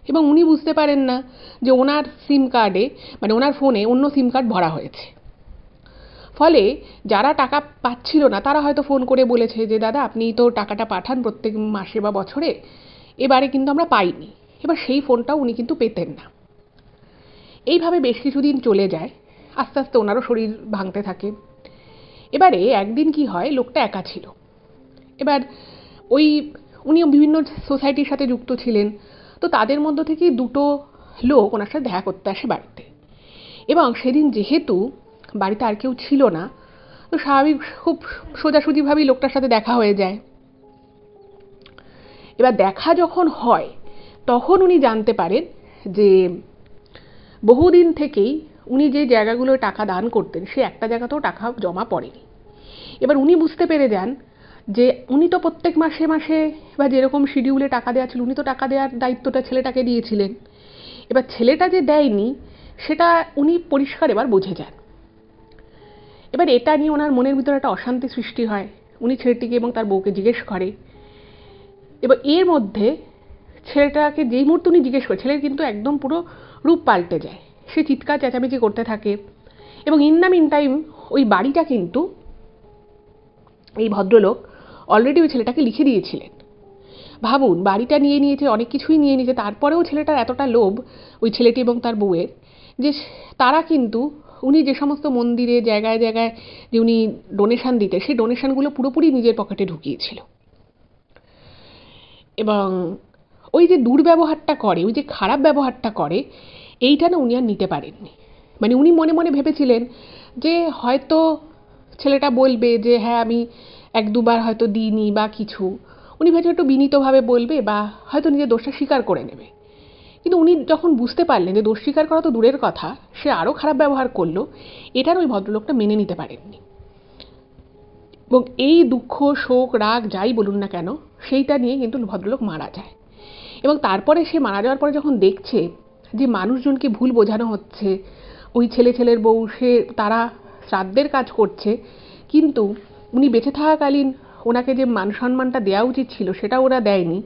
এবং উনি বুঝতে পারেন না যে ওনার সিম কার্ডে মানে ওনার ফোনে অন্য সিম কার্ড ভরা হয়েছে। ফলে যারা টাকা পাচ্ছিল না তারা হয়তো ফোন করে বলেছে যে দাদা আপনি তো টাকাটা পাঠান প্রত্যেক মাসে বা বছরে, এবারে কিন্তু আমরা পাইনি। এবার সেই ফোনটাও উনি কিন্তু পেতেন না। এইভাবে বেশ কিছুদিন চলে যায়, আস্তে আস্তে ওনারও শরীর ভাঙতে থাকে। এবারে একদিন কি হয়, লোকটা একা ছিল। এবার উনিও বিভিন্ন সোসাইটির সাথে যুক্ত ছিলেন, তো তাদের মধ্য থেকে দুটো লোক ওনার সাথে দেখা করতে আসে বাড়িতে এবং সেদিন যেহেতু বাড়িতে আর কেউ ছিল না, তো স্বাভাবিক খুব সোজাসুজিভাবেই লোকটার সাথে দেখা হয়ে যায়। এবার দেখা যখন হয় তখন উনি জানতে পারেন যে বহুদিন থেকেই উনি যে জায়গাগুলো টাকা দান করতেন সে একটা জায়গাতেও টাকা জমা পড়েনি। এবার উনি বুঝতে পেরে যান যে উনি তো প্রত্যেক মাসে মাসে বা যেরকম শিডিউলে টাকা দেওয়া ছিল উনি তো টাকা দেওয়ার দায়িত্বটা ছেলেটাকে দিয়েছিলেন। এবার ছেলেটা যে দেয়নি সেটা উনি পরিষ্কার এবার বুঝে যান। এবার এটা নিয়ে ওনার মনের ভিতরে একটা অশান্তি সৃষ্টি হয়। উনি ছেলেটিকে এবং তার বউকে জিজ্ঞেস করে। এবার এর মধ্যে ছেলেটাকে যেই মুহূর্তে উনি জিজ্ঞেস করে ছেলের কিন্তু একদম পুরো রূপ পাল্টে যায়, সে চিৎকার চেঁচামেচি করতে থাকে এবং ইন দ্য মিন টাইম ওই বাড়িটা কিন্তু এই ভদ্রলোক অলরেডি ওই ছেলেটাকে লিখে দিয়েছিলেন। ভাবুন, বাড়িটা নিয়ে নিয়েছে, অনেক কিছুই নিয়ে নিয়েছে, তারপরেও ছেলেটার এতটা লোভ ওই ছেলেটি এবং তার বউয়ের যে তারা কিন্তু উনি যে সমস্ত মন্দিরে জায়গায় জায়গায় যে উনি ডোনেশন দিতেন সেই ডোনেশনগুলো পুরোপুরি নিজের পকেটে ঢুকিয়েছিল। এবং ওই যে দুর্ব্যবহারটা করে, ওই যে খারাপ ব্যবহারটা করে, এইটা না উনি আর নিতে পারেননি। মানে উনি মনে মনে ভেবেছিলেন যে হয়তো ছেলেটা বলবে যে হ্যাঁ আমি এক দুবার হয়তো দিইনি বা কিছু, উনি ভেবেছেন একটু বিনীতভাবে বলবে বা হয়তো নিজের দোষটা স্বীকার করে নেবে। কিন্তু উনি যখন বুঝতে পারলেন যে দোষ স্বীকার করা তো দূরের কথা, সে আরও খারাপ ব্যবহার করলো, এটার ওই ভদ্রলোকটা মেনে নিতে পারেননি। এবং এই দুঃখ শোক রাগ যাই বলুন না কেন সেইটা নিয়ে কিন্তু ভদ্রলোক মারা যায়। এবং তারপরে সে মারা যাওয়ার পরে যখন দেখছে যে মানুষজনকে ভুল বোঝানো হচ্ছে, ওই ছেলের বউ তারা শ্রাদ্ধের কাজ করছে, কিন্তু উনি বেঁচে থাকাকালীন ওনাকে যে মান সম্মানটা দেওয়া উচিত ছিল সেটা ওরা দেয়নি,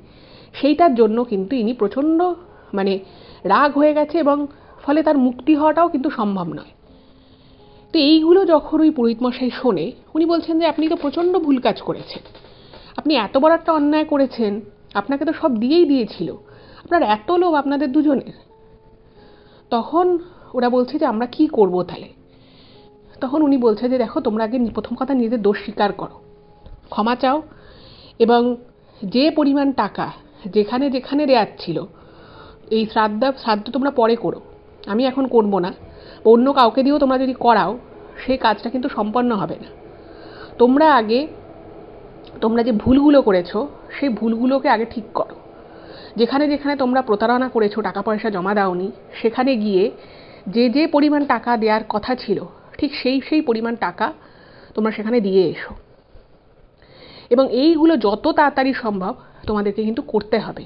সেইটার জন্য কিন্তু ইনি প্রচণ্ড মানে রাগ হয়ে গেছে এবং ফলে তার মুক্তি হওয়াটাও কিন্তু সম্ভব নয়। তো এইগুলো যখন ওই পুরোহিতমশাই শোনে, উনি বলছেন যে আপনি তো প্রচণ্ড ভুল কাজ করেছেন, আপনি এত বড় একটা অন্যায় করেছেন, আপনাকে তো সব দিয়েই দিয়েছিল, আপনার এত লোভ আপনাদের দুজনের। তখন ওরা বলছে যে আমরা কি করব তাহলে। তখন উনি বলছে যে দেখো, তোমরা আগে প্রথম কথা নিজেদের দোষ স্বীকার করো, ক্ষমা চাও, এবং যে পরিমাণ টাকা যেখানে যেখানে দেওয়ার ছিল, এই শ্রাদ্ধ তোমরা পরে করো, আমি এখন করব না, অন্য কাউকে দিয়েও তোমরা যদি করাও সেই কাজটা কিন্তু সম্পন্ন হবে না। তোমরা যে ভুলগুলো করেছো সেই ভুলগুলোকে আগে ঠিক করো। যেখানে যেখানে তোমরা প্রতারণা করেছো, টাকা পয়সা জমা দাওনি, সেখানে গিয়ে যে যে পরিমাণ টাকা দেওয়ার কথা ছিল ঠিক সেই পরিমাণ টাকা তোমরা সেখানে দিয়ে এসো, এবং এইগুলো যত তাড়াতাড়ি সম্ভব তোমাদেরকে কিন্তু করতে হবে।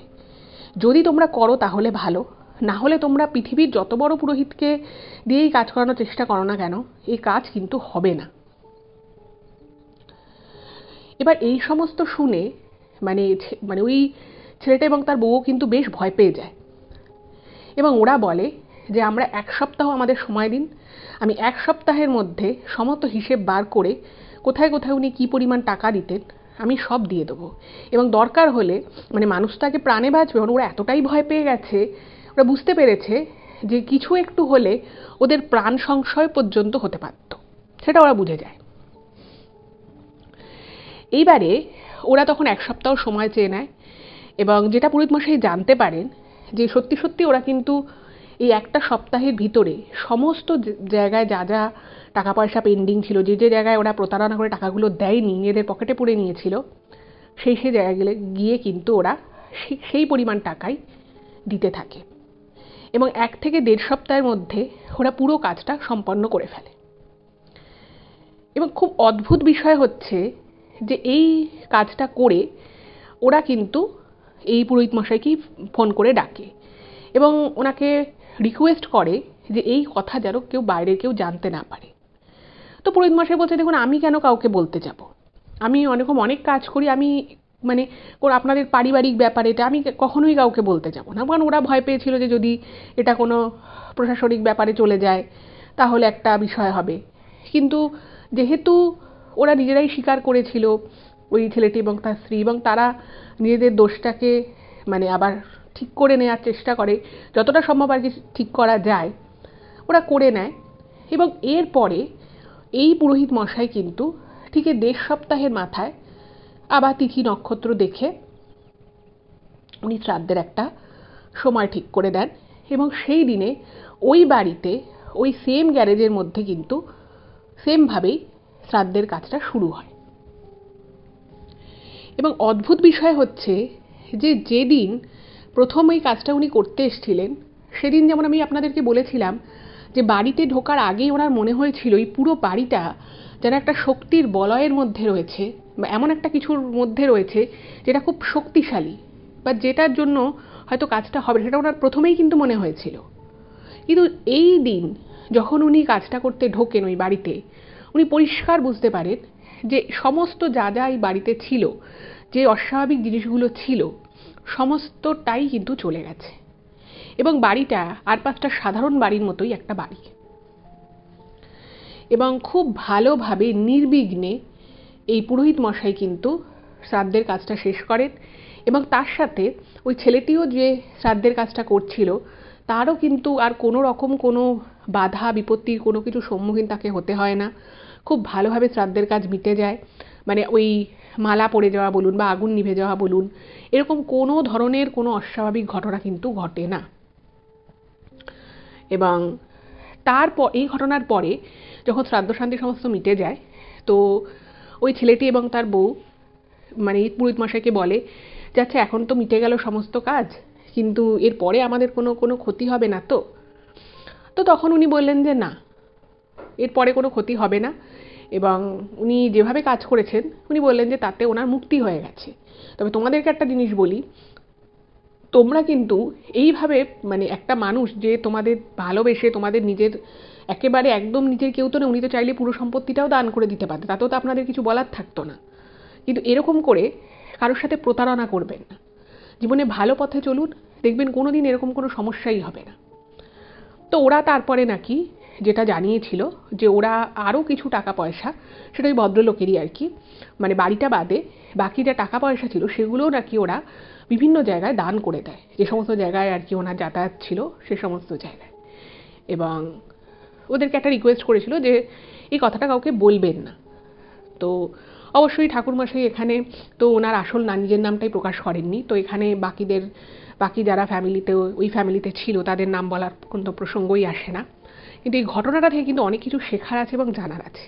যদি তোমরা করো তাহলে ভালো, না হলে তোমরা পৃথিবীর যত বড় পুরোহিতকে দিয়েই কাজ করানোর চেষ্টা করো না কেন, এই কাজ কিন্তু হবে না। এবার এই সমস্ত শুনে মানে ওই ছেলেটা এবং তার বউও কিন্তু বেশ ভয় পেয়ে যায়, এবং ওরা বলে যে আমরা 1 সপ্তাহ আমাদের সময় দিন, আমি 1 সপ্তাহের মধ্যে সমস্ত হিসেব বার করে কোথায় কোথায় উনি কী পরিমাণ টাকা দিতেন আমি সব দিয়ে দেবো, এবং দরকার হলে মানুষটাকে প্রাণে বাঁচবে। ওরা এতটাই ভয় পেয়ে গেছে, ওরা বুঝতে পেরেছে যে কিছু একটু হলে ওদের প্রাণ সংশয় পর্যন্ত হতে পারত, সেটা ওরা বুঝে যায়। এইবারে ওরা তখন 1 সপ্তাহ সময় চেয়ে নেয়, এবং যেটা পুরোহিতমশাই জানতে পারেন যে সত্যি সত্যি ওরা কিন্তু এই একটা সপ্তাহের ভিতরে সমস্ত জায়গায় যা যা টাকা পয়সা পেন্ডিং ছিল, যে যে জায়গায় ওরা প্রতারণা করে টাকাগুলো দেয়নি, নিজেদের পকেটে পুরে নিয়েছিল, সেই জায়গাগুলো গিয়ে কিন্তু ওরা সেই পরিমাণ টাকাই দিতে থাকে, এবং 1 থেকে 1.5 সপ্তাহের মধ্যে ওরা পুরো কাজটা সম্পন্ন করে ফেলে। এবং খুব অদ্ভুত বিষয় হচ্ছে যে এই কাজটা করে ওরা কিন্তু এই পুরোহিতমশাইকেই ফোন করে ডাকে এবং ওনাকে রিকোয়েস্ট করে যে এই কথা যেন বাইরের কেউ জানতে না পারে। তো পুরোহিতমশাই বলছে, দেখুন আমি কেন কাউকে বলতে যাব, আমি অনেক কাজ করি, আমি আপনাদের পারিবারিক ব্যাপার, এটা আমি কখনোই কাউকে বলতে যাব না। কারণ ওরা ভয় পেয়েছিল যে যদি এটা কোনো প্রশাসনিক ব্যাপারে চলে যায় তাহলে একটা বিষয় হবে। কিন্তু যেহেতু ওরা নিজেরাই স্বীকার করেছিল, ওই ছেলেটি এবং তার স্ত্রী, এবং তারা নিজেদের দোষটাকে আবার ঠিক করে নেওয়ার চেষ্টা করে, যতটা সম্ভব আর কি ঠিক করা যায় ওরা করে নেয়। এবং এরপরে এই পুরোহিত মশাই কিন্তু ঠিক 1.5 সপ্তাহের মাথায় আবার তিথি নক্ষত্র দেখে উনি শ্রাদ্ধের একটা সময় ঠিক করে দেন, এবং সেই দিনে ওই বাড়িতে ওই সেম গ্যারেজের মধ্যে কিন্তু সেমভাবেই শ্রাদ্ধের কাজটা শুরু হয়। এবং অদ্ভুত বিষয় হচ্ছে যে যেদিন প্রথম এই কাজটা উনি করতে এসেছিলেন, সেদিন যেমন আমি আপনাদেরকে বলেছিলাম যে বাড়িতে ঢোকার আগেই ওনার মনে হয়েছিল এই পুরো বাড়িটা যেন একটা শক্তির বলয়ের মধ্যে রয়েছে, বা এমন একটা কিছুর মধ্যে রয়েছে যেটা খুব শক্তিশালী, বা যেটার জন্য হয়তো কাজটা হবে, সেটা ওনার প্রথমেই কিন্তু মনে হয়েছিল। কিন্তু এই দিন যখন উনি কাজটা করতে ঢোকেন ওই বাড়িতে, উনি পরিষ্কার বুঝতে পারেন যে সমস্ত যা যা এই বাড়িতে ছিল, যে অস্বাভাবিক জিনিসগুলো ছিল, সমস্তটাই কিন্তু চলে গেছে, এবং বাড়িটা আর 5টা সাধারণ বাড়ির মতোই একটা বাড়ি। এবং খুব ভালোভাবে নির্বিঘ্নে এই পুরোহিত মশাই কিন্তু শ্রাদ্ধের কাজটা শেষ করেন, এবং তার সাথে ওই ছেলেটিও যে শ্রাদ্ধের কাজটা করছিল তারও কিন্তু আর কোনো রকম কোনো বাধা বিপত্তির কোনো কিছু সম্মুখীন তাকে হতে হয় না। খুব ভালোভাবে শ্রাদ্ধের কাজ মিটে যায়, ওই মালা পড়ে যাওয়া বলুন বা আগুন নিভে যাওয়া বলুন, এরকম কোনো ধরনের কোনো অস্বাভাবিক ঘটনা কিন্তু ঘটে না। এবং তারপর এই ঘটনার পরে যখন শ্রাদ্ধ শান্তি সমস্ত মিটে যায়, তো ওই ছেলেটি এবং তার বউ পুরোহিত মশাইকে বলে যে আচ্ছা, এখন তো মিটে গেল সমস্ত কাজ, কিন্তু এরপরে আমাদের কোনো ক্ষতি হবে না তো? তো তখন উনি বললেন যে না, এরপরে কোনো ক্ষতি হবে না, এবং উনি যেভাবে কাজ করেছেন উনি বললেন যে তাতে ওনার মুক্তি হয়ে গেছে। তবে তোমাদেরকে একটা জিনিস বলি, তোমরা কিন্তু এইভাবে একটা মানুষ যে তোমাদের ভালোবেসে তোমাদের নিজের একেবারে একদম নিজের কেউ তো না, উনি তো চাইলে পুরো সম্পত্তিটাও দান করে দিতে পারতেন, তাতেও তো আপনাদের কিছু বলার থাকতো না, কিন্তু এরকম করে কারোর সাথে প্রতারণা করবেন না। জীবনে ভালো পথে চলুন, দেখবেন কোনো দিন এরকম কোনো সমস্যাই হবে না। তো ওরা তারপরে নাকি যেটা জানিয়েছিল যে ওরা আরও কিছু টাকা পয়সা, সেটা ওই ভদ্রলোকেরই আর কি, মানে বাড়িটা বাদে বাকি যা টাকা পয়সা ছিল সেগুলোও নাকি ওরা বিভিন্ন জায়গায় দান করে দেয়, যে সমস্ত জায়গায় আর কি ওনার যাতায়াত ছিল সে সমস্ত জায়গায়। এবং ওদেরকে একটা রিকোয়েস্ট করেছিল যে এই কথাটা কাউকে বলবেন না। তো অবশ্যই ঠাকুরমশাই এখানে তো ওনার আসল নিজের নামটাই প্রকাশ করেননি। তো এখানে বাকি যারা ওই ফ্যামিলিতে ছিল তাদের নাম বলার কোনো প্রসঙ্গই আসে না। কিন্তু এই ঘটনাটা থেকে কিন্তু অনেক কিছু শেখার আছে এবং জানার আছে।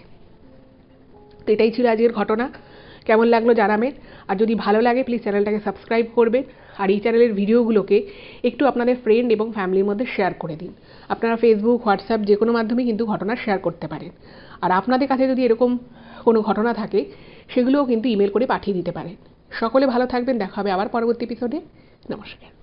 তো এটাই ছিল আজকের ঘটনা। কেমন লাগলো জানাবেন, আর যদি ভালো লাগে প্লিজ চ্যানেলটাকে সাবস্ক্রাইব করবেন, আর এই চ্যানেলের ভিডিওগুলোকে একটু আপনাদের ফ্রেন্ড এবং ফ্যামিলির মধ্যে শেয়ার করে দিন। আপনারা ফেসবুক, হোয়াটসঅ্যাপ যে কোনো মাধ্যমে কিন্তু ঘটনা শেয়ার করতে পারেন। আর আপনাদের কাছে যদি এরকম কোনো ঘটনা থাকে সেগুলোও কিন্তু ইমেল করে পাঠিয়ে দিতে পারেন। সকলে ভালো থাকবেন, দেখা হবে আবার পরবর্তী এপিসোডে। নমস্কার।